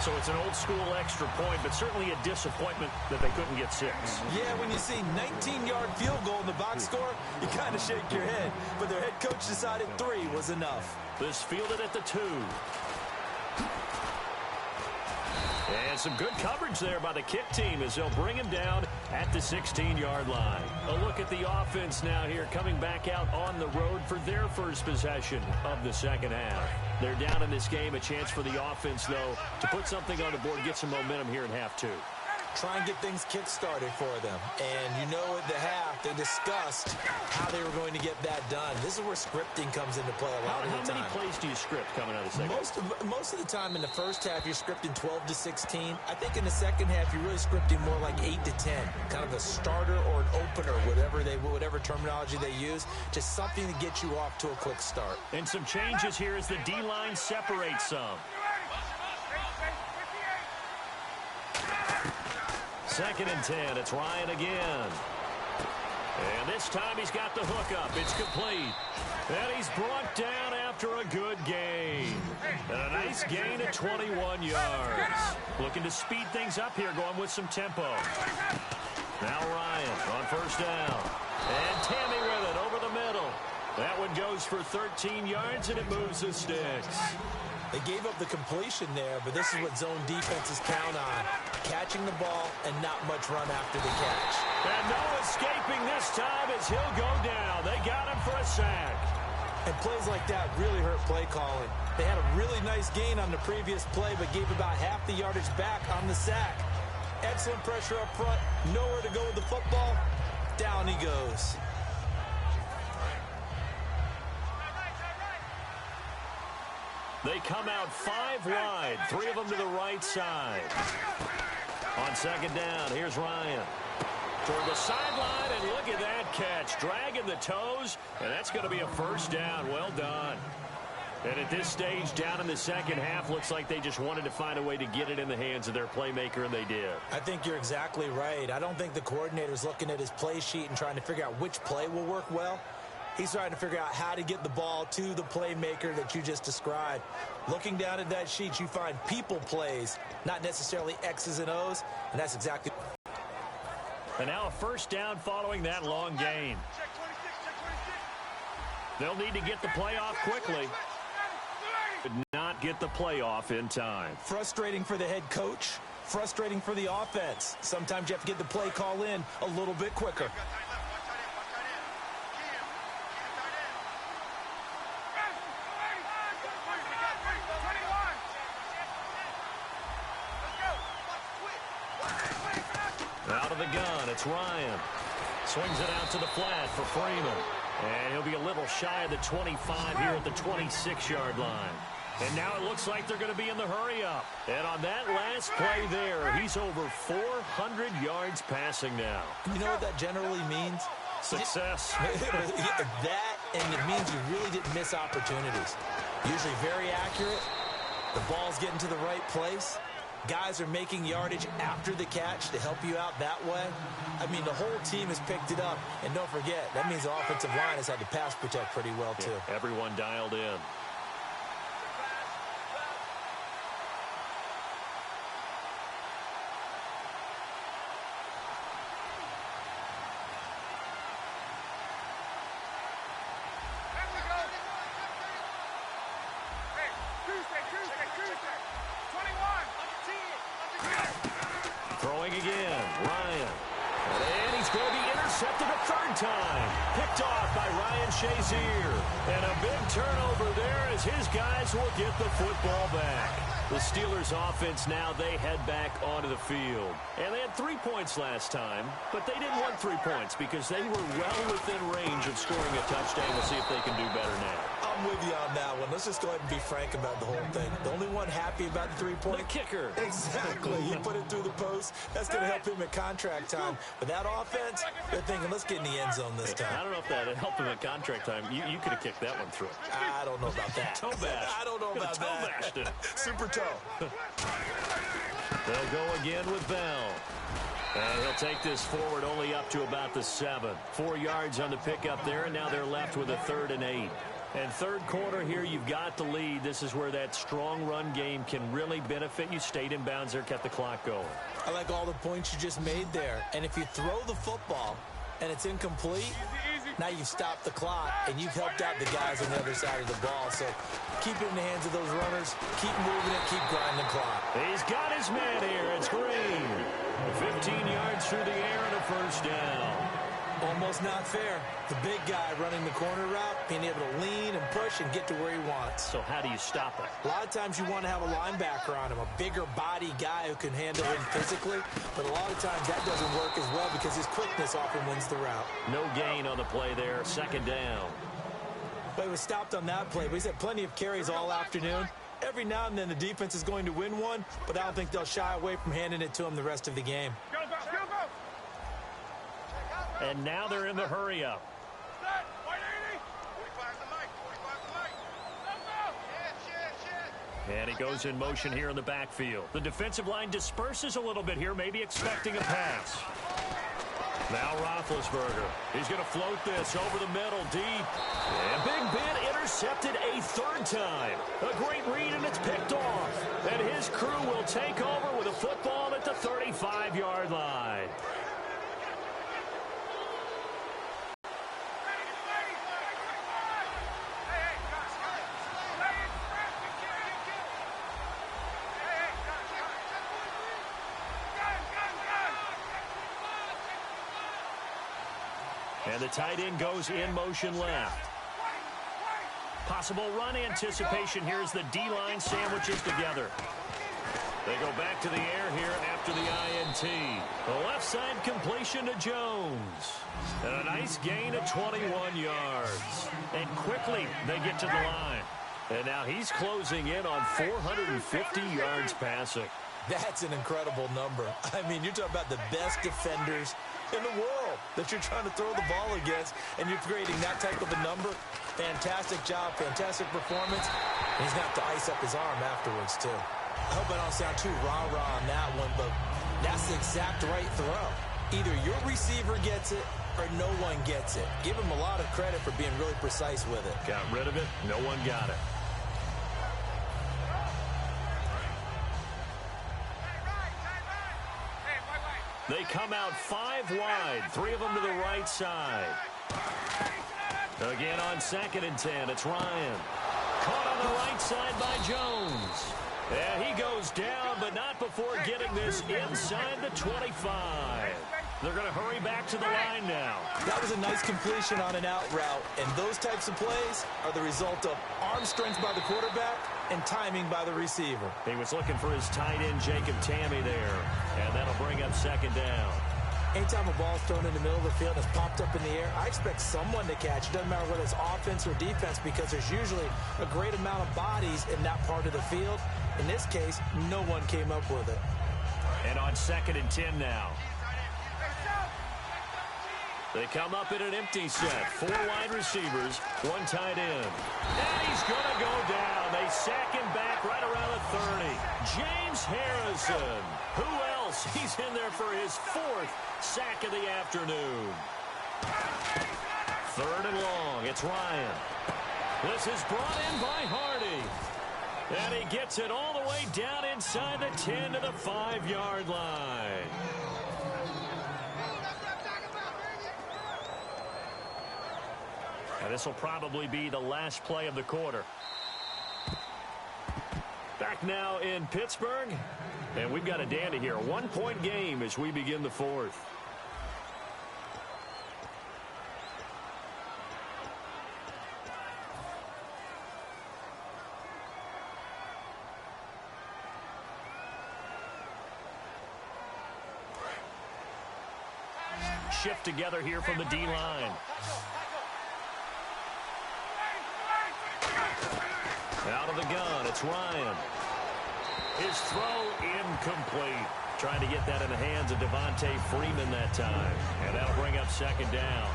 So it's an old-school extra point, but certainly a disappointment that they couldn't get 6. Yeah, when you see 19-yard field goal in the box score, you kind of shake your head. But their head coach decided 3 was enough. This fielded at the 2. And some good coverage there by the kick team as they'll bring him down at the 16-yard line. A look at the offense now here coming back out on the road for their first possession of the 2nd half. They're down in this game. A chance for the offense, though, to put something on the board, get some momentum here in half 2. try and get things kick-started for them. And you know at the half, they discussed how they were going to get that done. This is where scripting comes into play a lot of the time. How many plays do you script coming out of the second? Most of the time in the first half, you're scripting 12 to 16. I think in the second half, you're really scripting more like 8 to 10. Kind of a starter or an opener, whatever terminology they use. Just something to get you off to a quick start. And some changes here as the D-line separates some. Second and 10. It's Ryan again. And this time he's got the hook up. It's complete. And he's brought down after a good gain. And a nice gain of 21 yards. Looking to speed things up here, going with some tempo. Now Ryan on first down. And Tammy with it over the middle. That one goes for 13 yards, and it moves the sticks. They gave up the completion there, but this is what zone defenses count on. Catching the ball and not much run after the catch. And no escaping this time as he'll go down. They got him for a sack. And plays like that really hurt play calling. They had a really nice gain on the previous play, but gave about half the yardage back on the sack. Excellent pressure up front. Nowhere to go with the football. Down he goes. They come out 5 wide, 3 of them to the right side. On second down, here's Ryan. Toward the sideline, and look at that catch. Dragging the toes, and that's going to be a first down. Well done. And at this stage, down in the second half, looks like they just wanted to find a way to get it in the hands of their playmaker, and they did. I think you're exactly right. I don't think the coordinator's looking at his play sheet and trying to figure out which play will work well. He's trying to figure out how to get the ball to the playmaker that you just described. Looking down at that sheet, you find people plays, not necessarily X's and O's, and that's exactly. And now a first down following that long gain. They'll need to get the play off quickly. Did not get the playoff in time. Frustrating for the head coach, frustrating for the offense. Sometimes you have to get the play call in a little bit quicker. Out of the gun, it's Ryan. Swings it out to the flat for Freeman. And he'll be a little shy of the 25 here at the 26-yard line. And now it looks like they're going to be in the hurry-up. And on that last play there, he's over 400 yards passing now. You know what that generally means? Success. That, and it means you really didn't miss opportunities. Usually very accurate. The ball's getting to the right place. Guys are making yardage after the catch to help you out that way. I mean, the whole team has picked it up. And don't forget, that means the offensive line has had to pass protect pretty well, too. Yeah, everyone dialed in. Throwing again, Ryan. And he's going to be intercepted a third time. Picked off by Ryan Shazier. And a big turnover there as his guys will get the football back. The Steelers offense now, they head back onto the field. And they had 3 points last time, but they didn't want 3 points because they were well within range of scoring a touchdown. We'll see if they can do better now. I'm with you on that one. Let's just go ahead and be frank about the whole thing. The only one happy about the 3-point. The kicker. Exactly. He put it through the post. That's going to help him at contract time. But that offense, they're thinking, let's get in the end zone this time. I don't know if that helped him at contract time. You could have kicked that one through. I don't know about that. Toe bash. I don't know about that. Toe bashed it. Super toe. They'll go again with Bell. And he'll take this forward only up to about the 7. 4 yards on the pickup there, and now they're left with a 3rd and 8. And third quarter here, you've got the lead. This is where that strong run game can really benefit you. Stayed in bounds there, kept the clock going. I like all the points you just made there. And if you throw the football and it's incomplete, now you've stopped the clock and you've helped out the guys on the other side of the ball. So keep it in the hands of those runners. Keep moving it. Keep grinding the clock. He's got his man here. It's Green. 15 yards through the air and a first down. Almost not fair. The big guy running the corner route, being able to lean and push and get to where he wants. So how do you stop it? A lot of times you want to have a linebacker on him, a bigger body guy who can handle him physically. But a lot of times that doesn't work as well because his quickness often wins the route. No gain on the play there. Second down. But he was stopped on that play. But he's had plenty of carries all afternoon. Every now and then the defense is going to win one, but I don't think they'll shy away from handing it to him the rest of the game. And now they're in the hurry-up. And he goes in motion here in the backfield. The defensive line disperses a little bit here, maybe expecting a pass. Now Roethlisberger. He's going to float this over the middle, deep. And Big Ben intercepted a third time. A great read, and it's picked off. And his crew will take over with a football at the 35-yard line. And the tight end goes in motion left. Possible run anticipation here as the D-line sandwiches together. They go back to the air here after the INT. The left side completion to Jones. And a nice gain of 21 yards. And quickly they get to the line. And now he's closing in on 450 yards passing. That's an incredible number. I mean, you're talking about the best defenders in the world that you're trying to throw the ball against, and you're creating that type of a number. Fantastic job, fantastic performance. And he's going to have to ice up his arm afterwards, too. I hope I don't sound too rah-rah on that one, but that's the exact right throw. Either your receiver gets it or no one gets it. Give him a lot of credit for being really precise with it. Got rid of it. No one got it. They come out 5 wide, 3 of them to the right side. Again on 2nd and 10, it's Ryan. Caught on the right side by Jones. Yeah, he goes down, but not before getting this inside the 25. They're going to hurry back to the line now. That was a nice completion on an out route, and those types of plays are the result of arm strength by the quarterback and timing by the receiver. He was looking for his tight end, Jacob Tammy, there, and that'll bring up 2nd down. Anytime a ball's thrown in the middle of the field and it's popped up in the air, I expect someone to catch. It doesn't matter whether it's offense or defense because there's usually a great amount of bodies in that part of the field. In this case, no one came up with it. And on 2nd and 10 now. They come up in an empty set. 4 wide receivers, 1 tight end. And he's going to go down. They sack him back right around the 30. James Harrison. Who else? He's in there for his 4th sack of the afternoon. 3rd and long. It's Ryan. This is brought in by Hardy. And he gets it all the way down inside the 10 to the 5-yard line. And this will probably be the last play of the quarter. Back now in Pittsburgh. And we've got a dandy here. 1-point game as we begin the 4th. Shift together here from the D-line. Out of the gun, it's Ryan. His throw incomplete. Trying to get that in the hands of Devontae Freeman that time. And that'll bring up 2nd down.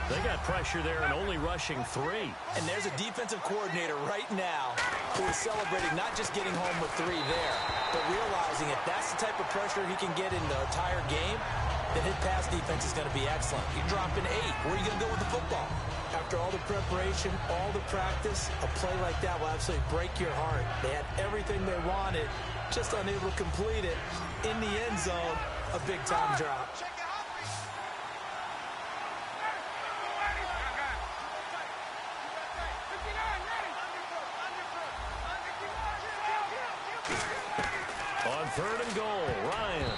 They got pressure there and only rushing 3. And there's a defensive coordinator right now who is celebrating not just getting home with 3 there, but realizing if that's the type of pressure he can get in the entire game, then his pass defense is going to be excellent. You're dropping 8. Where are you going to go with the football? After all the preparation, all the practice, a play like that will absolutely break your heart. They had everything they wanted, just unable to complete it. In the end zone, a big-time drop. On 3rd and goal, Ryan.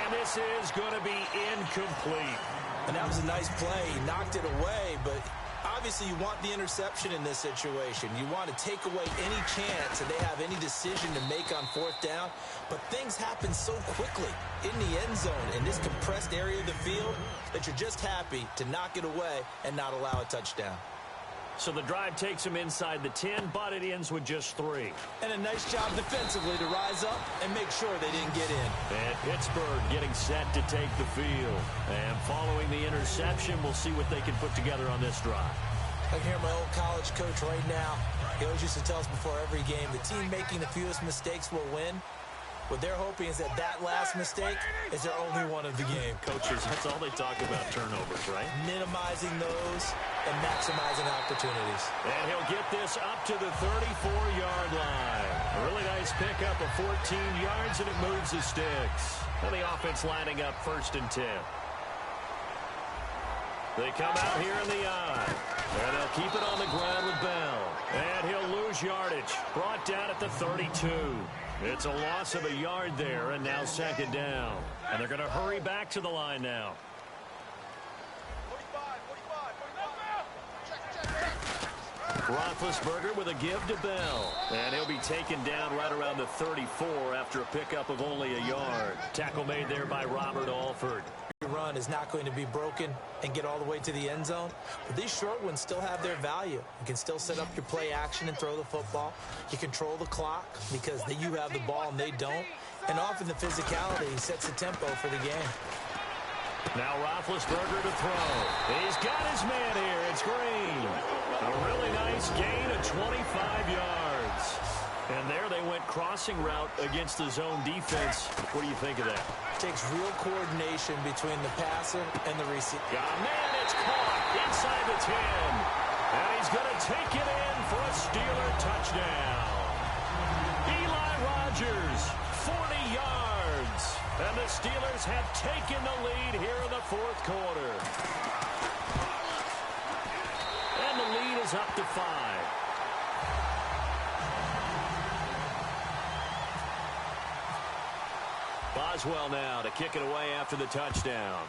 And this is going to be incomplete. And that was a nice play. He knocked it away, but obviously you want the interception in this situation. You want to take away any chance that they have any decision to make on fourth down. But things happen so quickly in the end zone in this compressed area of the field that you're just happy to knock it away and not allow a touchdown. So the drive takes them inside the 10, but it ends with just 3. And a nice job defensively to rise up and make sure they didn't get in. And Pittsburgh getting set to take the field. And following the interception, we'll see what they can put together on this drive. I can hear my old college coach right now. He always used to tell us before every game, the team making the fewest mistakes will win. What they're hoping is that last mistake is their only one of the game. Coaches, that's all they talk about, turnovers, right? Minimizing those and maximizing opportunities. And he'll get this up to the 34-yard line. A really nice pickup of 14 yards, and it moves the sticks. And the offense lining up 1st and 10. They come out here in the eye. And they'll keep it on the ground with Bell. And he'll lose yardage. Brought down at the 32. It's a loss of a yard there, and now 2nd down. And they're going to hurry back to the line now. Roethlisberger with a give to Bell. And he'll be taken down right around the 34 after a pickup of only a yard. Tackle made there by Robert Alford. Run is not going to be broken and get all the way to the end zone, but these short ones still have their value. You can still set up your play action and throw the football. You control the clock because you have the ball and they don't, and often the physicality sets the tempo for the game. Now Roethlisberger to throw. He's got his man here. It's Green. A really nice gain of 25 yards. And there they went crossing route against the zone defense. What do you think of that? Takes real coordination between the passer and the receiver. Man, it's caught inside the 10. And he's going to take it in for a Steeler touchdown. Eli Rogers, 40 yards. And the Steelers have taken the lead here in the 4th quarter. And the lead is up to 5. Boswell now to kick it away after the touchdown.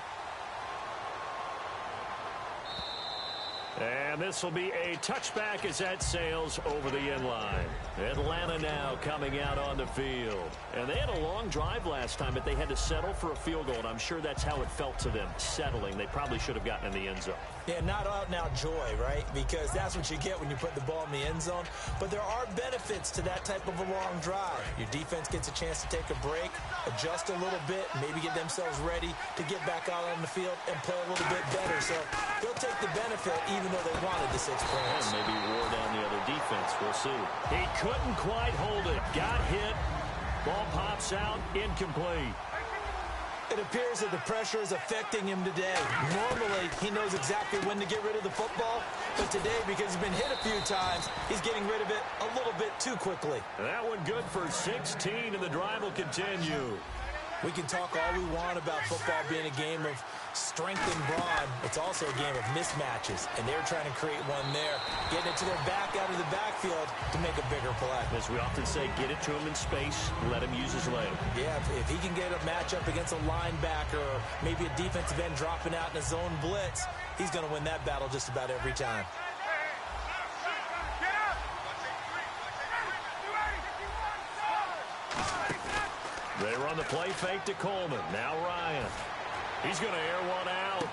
And this will be a touchback as that sails over the end line. Atlanta now coming out on the field. And they had a long drive last time, but they had to settle for a field goal, and I'm sure that's how it felt to them, settling. They probably should have gotten in the end zone. Yeah, not out now joy, right? Because that's what you get when you put the ball in the end zone. But there are benefits to that type of a long drive. Your defense gets a chance to take a break, adjust a little bit, maybe get themselves ready to get back out on the field and play a little bit better. So they'll take the benefit even though they wanted the 6 points. And maybe wore down the other defense. We'll see. He couldn't quite hold it. Got hit. Ball pops out. Incomplete. It appears that the pressure is affecting him today. Normally, he knows exactly when to get rid of the football, but today, because he's been hit a few times, he's getting rid of it a little bit too quickly. That one good for 16, and the drive will continue. We can talk all we want about football being a game of strength and brawn. It's also a game of mismatches, and they're trying to create one there, getting it to their back out of the backfield to make a bigger play. As we often say, get it to him in space, let him use his leg. Yeah, if he can get a matchup against a linebacker or maybe a defensive end dropping out in a zone blitz, he's going to win that battle just about every time. They run the play fake to Coleman. Now Ryan. He's going to air one out.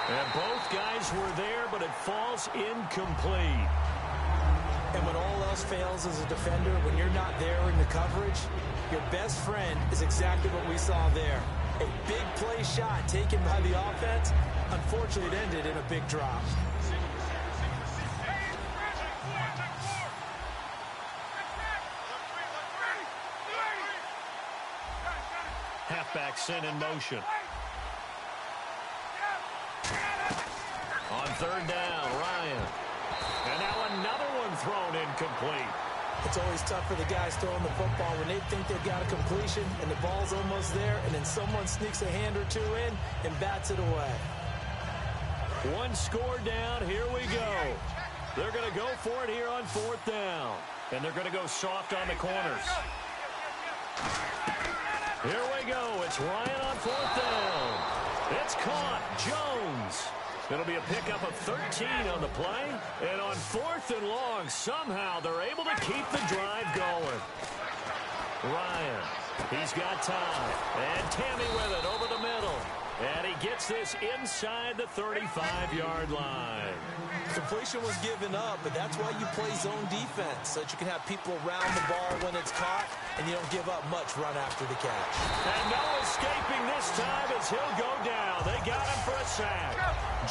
And both guys were there, but it falls incomplete. And when all else fails as a defender, when you're not there in the coverage, your best friend is exactly what we saw there. A big play shot taken by the offense. Unfortunately, it ended in a big drop. Halfback sent in motion. On 3rd down, Ryan. And now another one thrown incomplete. It's always tough for the guys throwing the football when they think they've got a completion and the ball's almost there, and then someone sneaks a hand or two in and bats it away. One score down. Here we go. They're going to go for it here on 4th down. And they're going to go soft on the corners. Here we go. It's Ryan on 4th down. It's caught. Jones Dolphins. It'll be a pickup of 13 on the play. And on 4th and long, somehow they're able to keep the drive going. Ryan, he's got time. And Tammy with it over the middle. And he gets this inside the 35-yard line. Completion was given up, but that's why you play zone defense, so that you can have people around the ball when it's caught, and you don't give up much run after the catch. And no escaping this time as he'll go down. They got him for a sack.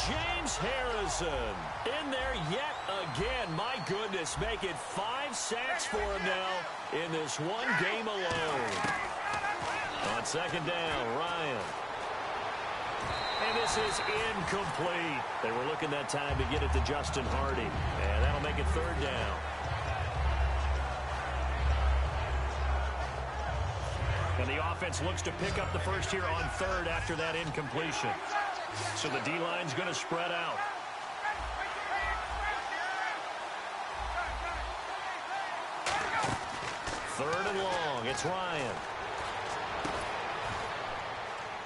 James Harrison in there yet again. My goodness, make it 5 sacks for him now in this one game alone. On 2nd down, Ryan. And this is incomplete. They were looking that time to get it to Justin Hardy. And that'll make it 3rd down. And the offense looks to pick up the first here on 3rd after that incompletion. So the D-line's going to spread out. Third and long. It's Ryan.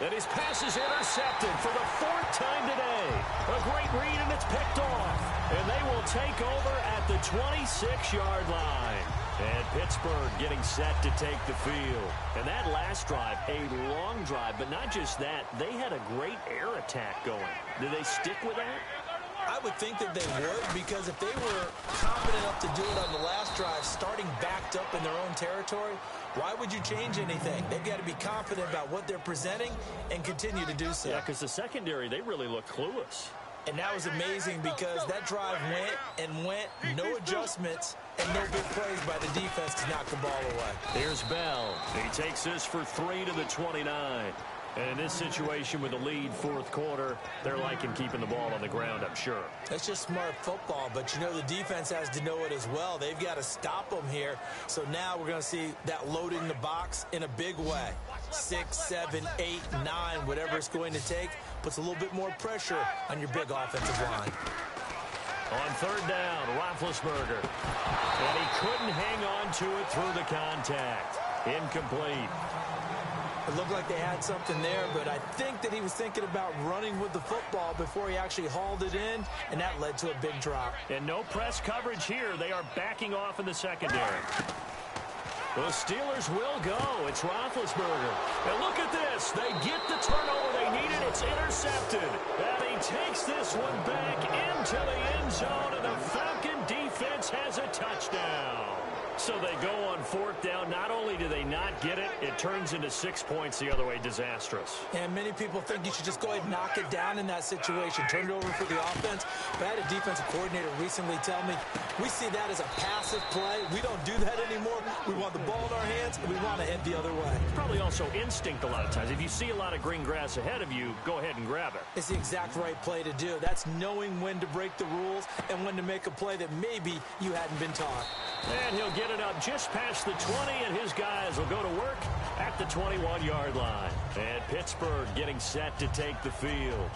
And his pass is intercepted for the 4th time today. A great read, and it's picked off. And they will take over at the 26-yard line. And Pittsburgh getting set to take the field. And that last drive, a long drive, but not just that. They had a great air attack going. Did they stick with that? I would think that they would, because if they were confident enough to do it on the last drive, starting backed up in their own territory, why would you change anything? They've got to be confident about what they're presenting and continue to do so. Yeah, because the secondary, they really look clueless. And that was amazing because that drive went, no adjustments, and no big plays by the defense to knock the ball away. Here's Bell. He takes this for 3 to the 29. And in this situation with the lead 4th quarter, they're liking keeping the ball on the ground, I'm sure. That's just smart football, but you know the defense has to know it as well. They've got to stop them here. So now we're going to see that loading the box in a big way. 6, 7, 8, 9, whatever it's going to take, puts a little bit more pressure on your big offensive line. On 3rd down, Roethlisberger. And he couldn't hang on to it through the contact. Incomplete. It looked like they had something there, but I think that he was thinking about running with the football before he actually hauled it in, and that led to a big drop. And no press coverage here. They are backing off in the secondary. The Steelers will go. It's Roethlisberger. And look at this. They get the turnover they needed. It's intercepted. And he takes this one back into the end zone, and the Falcon defense has a touchdown. So they go on 4th down. Not only do they not get it, it turns into 6 points the other way. Disastrous. And many people think you should just go ahead and knock it down in that situation. Turn it over for the offense. But I had a defensive coordinator recently tell me, we see that as a passive play. We don't do that anymore. We want the ball in our hands, and we want to head the other way. Probably also instinct a lot of times. If you see a lot of green grass ahead of you, go ahead and grab it. It's the exact right play to do. That's knowing when to break the rules and when to make a play that maybe you hadn't been taught. And he'll get it up just past the 20, and his guys will go to work at the 21-yard line. And Pittsburgh getting set to take the field.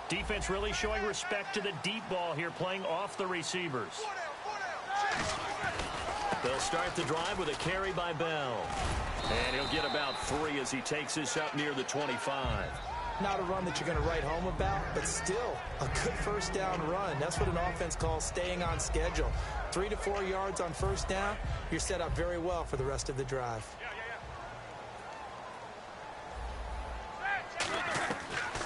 Defense really showing respect to the deep ball here, playing off the receivers. They'll start the drive with a carry by Bell. And he'll get about 3 as he takes this up near the 25. Not a run that you're going to write home about, but still a good 1st down run. That's what an offense calls staying on schedule. 3 to 4 yards on 1st down, you're set up very well for the rest of the drive.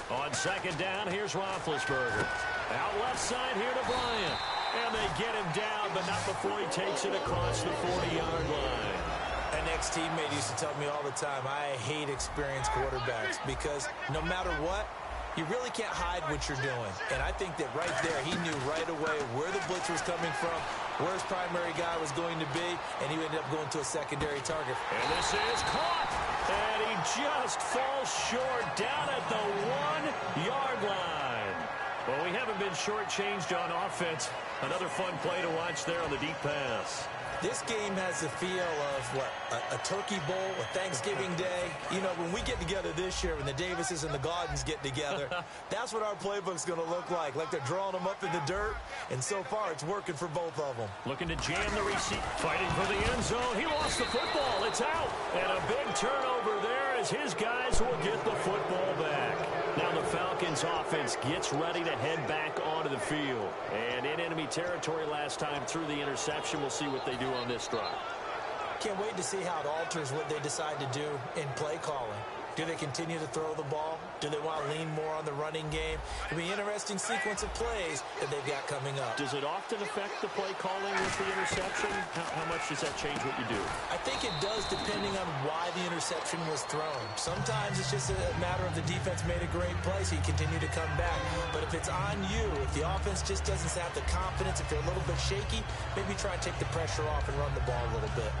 On 2nd down, here's Roethlisberger. Out left side here to Bryant. And they get him down, but not before he takes it across the 40-yard line. An ex-teammate used to tell me all the time, I hate experienced quarterbacks because no matter what, you really can't hide what you're doing. And I think that right there, he knew right away where the blitz was coming from, where his primary guy was going to be, and he ended up going to a secondary target. And this is caught. And he just falls short down at the 1-yard line. Well, we haven't been shortchanged on offense. Another fun play to watch there on the deep pass. This game has the feel of, what, a Turkey Bowl, a Thanksgiving Day. You know, when we get together this year, when the Davises and the Gaudens get together, that's what our playbook's going to look like they're drawing them up in the dirt, and so far it's working for both of them. Looking to jam the receiver, fighting for the end zone. He lost the football. It's out. And a big turnover there as his guys will get the football back. Now the Falcons offense gets ready to head back onto the field. And in enemy territory last time through the interception, we'll see what they do on this drive. Can't wait to see how it alters what they decide to do in play calling. Do they continue to throw the ball? Do they want to lean more on the running game? It'll be an interesting sequence of plays that they've got coming up. Does it often affect the play calling with the interception? How much does that change what you do? I think it does depending on why the interception was thrown. Sometimes it's just a matter of the defense made a great play, so you continue to come back. But if it's on you, if the offense just doesn't have the confidence, if you're a little bit shaky, maybe try and take the pressure off and run the ball a little bit.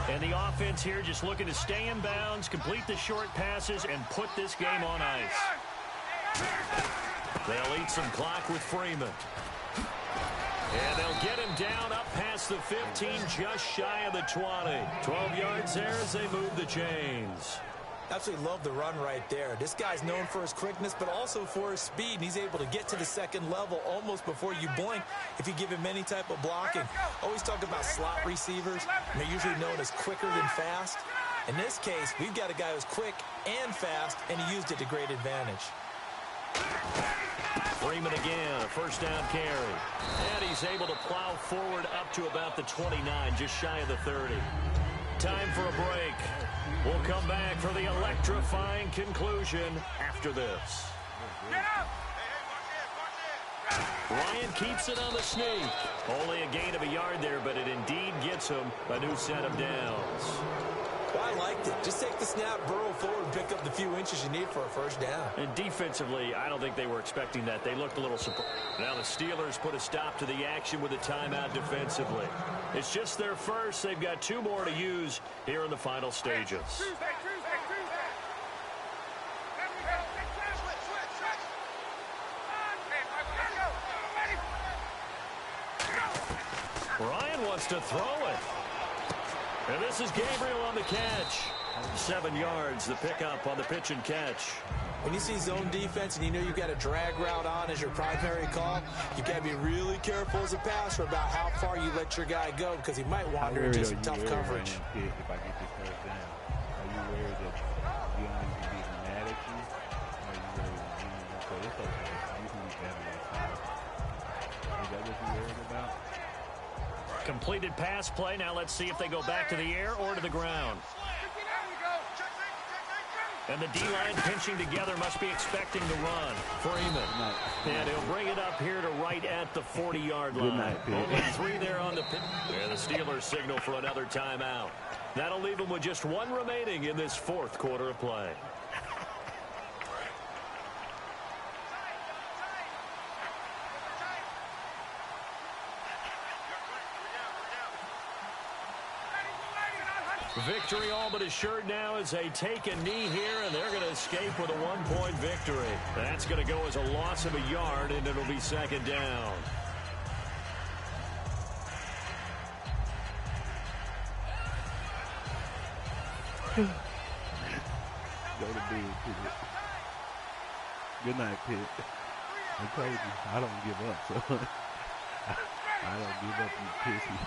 And the offense here just looking to stay in bounds, complete the short passes, and put this game on ice. They'll eat some clock with Freeman. And they'll get him down up past the 15, just shy of the 20. 12 yards there as they move the chains. Absolutely love the run right there. This guy's known for his quickness, but also for his speed. And he's able to get to the second level almost before you blink if you give him any type of blocking. Always talk about slot receivers, and they're usually known as quicker than fast. In this case, we've got a guy who's quick and fast, and he used it to great advantage. Freeman again, a first down carry. And he's able to plow forward up to about the 29, just shy of the 30. Time for a break. We'll come back for the electrifying conclusion after this. Ryan keeps it on the sneak. Only a gain of a yard there, but it indeed gets him a new set of downs. Well, I liked it. Just take the snap, burrow forward, and pick up the few inches you need for a first down. And defensively, I don't think they were expecting that. They looked a little surprised. Now the Steelers put a stop to the action with a timeout defensively. It's just their first. They've got 2 more to use here in the final stages. Ryan wants to throw it. And this is Gabriel on the catch. 7 yards, the pickup on the pitch and catch. When you see zone defense and you know you've got a drag route on as your primary call, you've got to be really careful as a passer about how far you let your guy go because he might wander into some tough coverage. If I get this first down, are you worried that you only can be mad at you? Or are you worried that you don't say it's okay? You can be better next time. Is that what you're worried about? Completed pass play. Now let's see if they go back to the air or to the ground. And the D-line pinching together must be expecting the run. Freeman. And he'll bring it up here to right at the 40-yard line. Only 3 there on the pin. And the Steelers signal for another timeout. That'll leave them with just 1 remaining in this 4th quarter of play. Victory all but assured now as they take a knee here, and they're going to escape with a 1-point victory. That's going to go as a loss of a yard, and it'll be second down. Go to bed, Pitt. Good night, Pitt. I told you, I don't give up, so I don't give up, you pissy.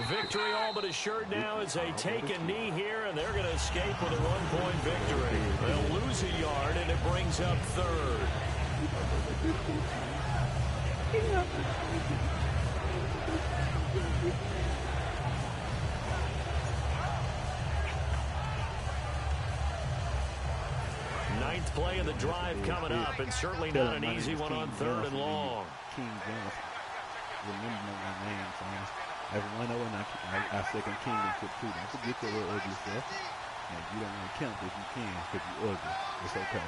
Victory all but assured now as they take a knee here, and they're going to escape with a 1-point victory. They'll lose a yard, and it brings up 3rd. Ninth play of the drive coming up, and certainly not an easy one on 3rd and long. King Johnson. Remember my name, son. As 1-0 and I second Kingdom took 2. Don't forget your little ugly stuff. And if you don't want to count this, you can because you're ugly. It's okay.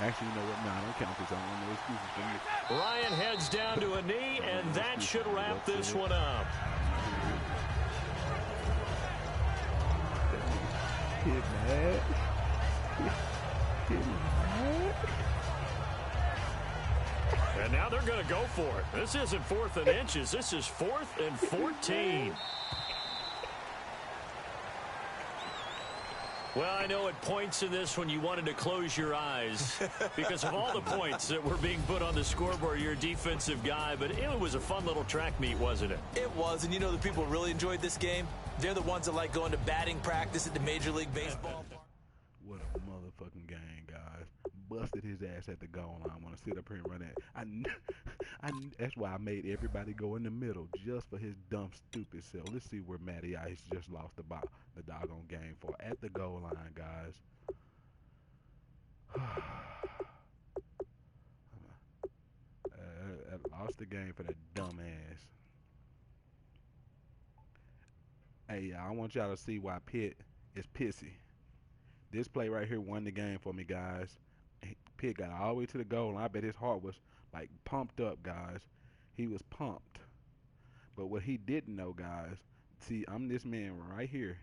Actually, you know what? No, I don't count this. I don't want no excuses for me. Ryan heads down to a knee, and that should wrap this one up. Kid, man. And now they're going to go for it. This isn't 4th and inches. This is 4th and 14. Well, I know at points in this when you wanted to close your eyes because of all the points that were being put on the scoreboard. You're a defensive guy, but it was a fun little track meet, wasn't it? It was, and you know the people who really enjoyed this game? They're the ones that like going to batting practice at the Major League Baseball. What a motherfucking game, guys. Busted his ass at the goal line. I want to sit up here and run that. That's why I made everybody go in the middle, just for his dumb, stupid self. Let's see where Matty Ice just lost the doggone game for. At the goal line, guys. I lost the game for that dumb ass. Hey, I want y'all to see why Pitt is pissy. This play right here won the game for me, guys. Pitt got all the way to the goal, and I bet his heart was, like, pumped up, guys. He was pumped. But what he didn't know, guys, see, I'm this man right here.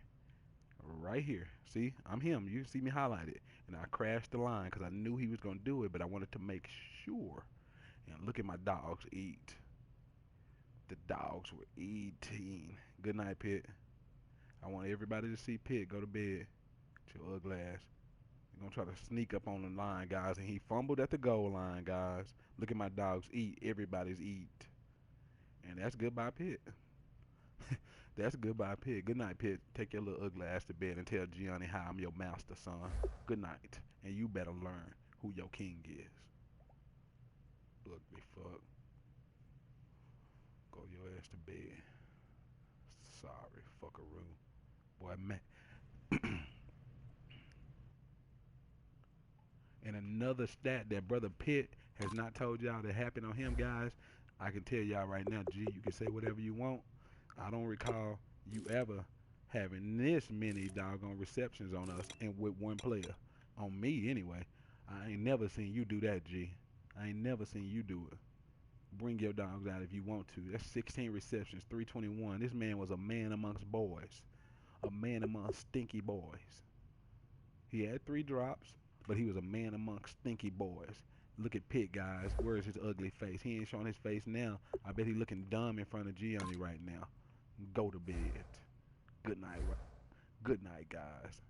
Right here. See, I'm him. You see me highlighted. And I crashed the line because I knew he was going to do it, but I wanted to make sure. And look at my dogs eat. The dogs were eating. Good night, Pitt. I want everybody to see Pitt go to bed. Your ugly ass. You're going to try to sneak up on the line, guys. And he fumbled at the goal line, guys. Look at my dogs eat. Everybody's eat. And that's goodbye, Pitt. That's goodbye, Pitt. Good night, Pitt. Take your little ugly ass to bed and tell Gianni how I'm your master, son. Good night. And you better learn who your king is. Ugly fuck. Go your ass to bed. Sorry, fuckaroo. Boy, man. And another stat that Brother Pitt has not told y'all that happened on him, guys, I can tell y'all right now, G, you can say whatever you want. I don't recall you ever having this many doggone receptions on us and with one player. On me, anyway. I ain't never seen you do that, G. I ain't never seen you do it. Bring your dogs out if you want to. That's 16 receptions, 321. This man was a man amongst boys. A man amongst stinky boys. He had 3 drops, but he was a man amongst stinky boys. Look at Pitt, guys. Where's his ugly face? He ain't showing his face now. I bet he looking dumb in front of Gianni right now. Go to bed. Good night. Good night, guys.